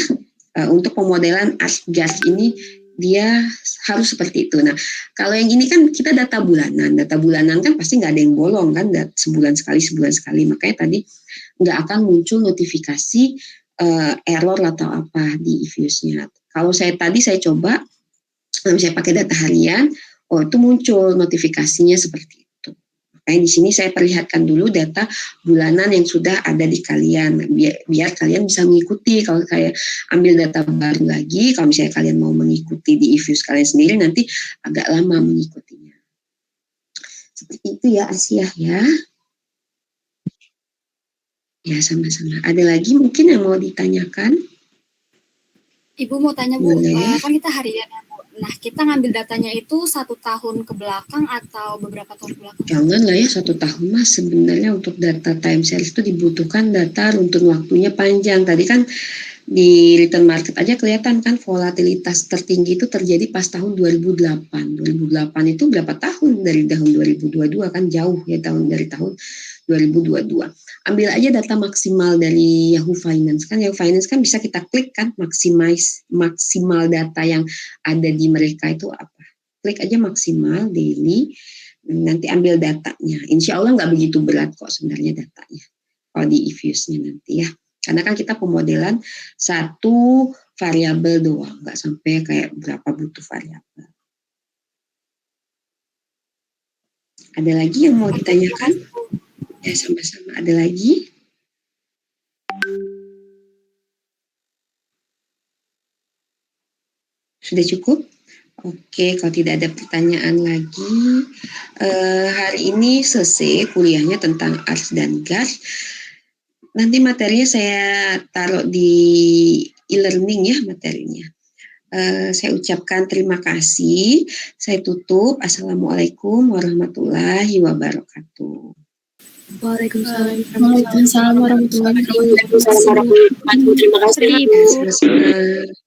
Untuk pemodelan gas ini dia harus seperti itu. Nah, kalau yang ini kan kita data bulanan kan pasti nggak ada yang bolong kan, sebulan sekali. Makanya tadi nggak akan muncul notifikasi error atau apa di Ifuse-nya. Kalau saya coba, saya pakai data harian, itu muncul notifikasinya seperti itu. Makanya di sini saya perlihatkan dulu data bulanan yang sudah ada di kalian, biar kalian bisa mengikuti. Kalau saya ambil data baru lagi, kalau misalnya kalian mau mengikuti di Ifuse kalian sendiri, nanti agak lama mengikutinya. Seperti itu ya Asia ya. Ya sama-sama. Ada lagi mungkin yang mau ditanyakan? Ibu mau tanya Bu, kan kita harian ya Bu. Nah, kita ngambil datanya itu 1 tahun ke belakang atau beberapa tahun ke belakang? Janganlah ya 1 tahun Mas. Sebenarnya untuk data time series itu dibutuhkan data runtun waktunya panjang. Tadi kan di return market aja kelihatan kan volatilitas tertinggi itu terjadi pas tahun 2008. 2008 itu berapa tahun dari tahun 2022 kan jauh ya dari tahun 2022. Ambil aja data maksimal dari Yahoo Finance kan. Yahoo Finance kan bisa kita klik kan maksimal data yang ada di mereka itu apa. Klik aja maksimal daily, nanti ambil datanya. Insya Allah nggak begitu berat kok sebenarnya datanya. Kalau di Ifuse-nya nanti ya. Karena kan kita pemodelan satu variabel doang, nggak sampai kayak berapa butuh variabel. Ada lagi yang mau ditanyakan? Ya sama-sama. Ada lagi? Sudah cukup? Oke, kalau tidak ada pertanyaan lagi, hari ini selesai kuliahnya tentang ARS dan GAS. Nanti materinya saya taruh di e-learning ya materinya. Saya ucapkan terima kasih. Saya tutup. Assalamualaikum warahmatullahi wabarakatuh. Waalaikumsalam warahmatullahi wabarakatuh. Terima kasih. Terima kasih.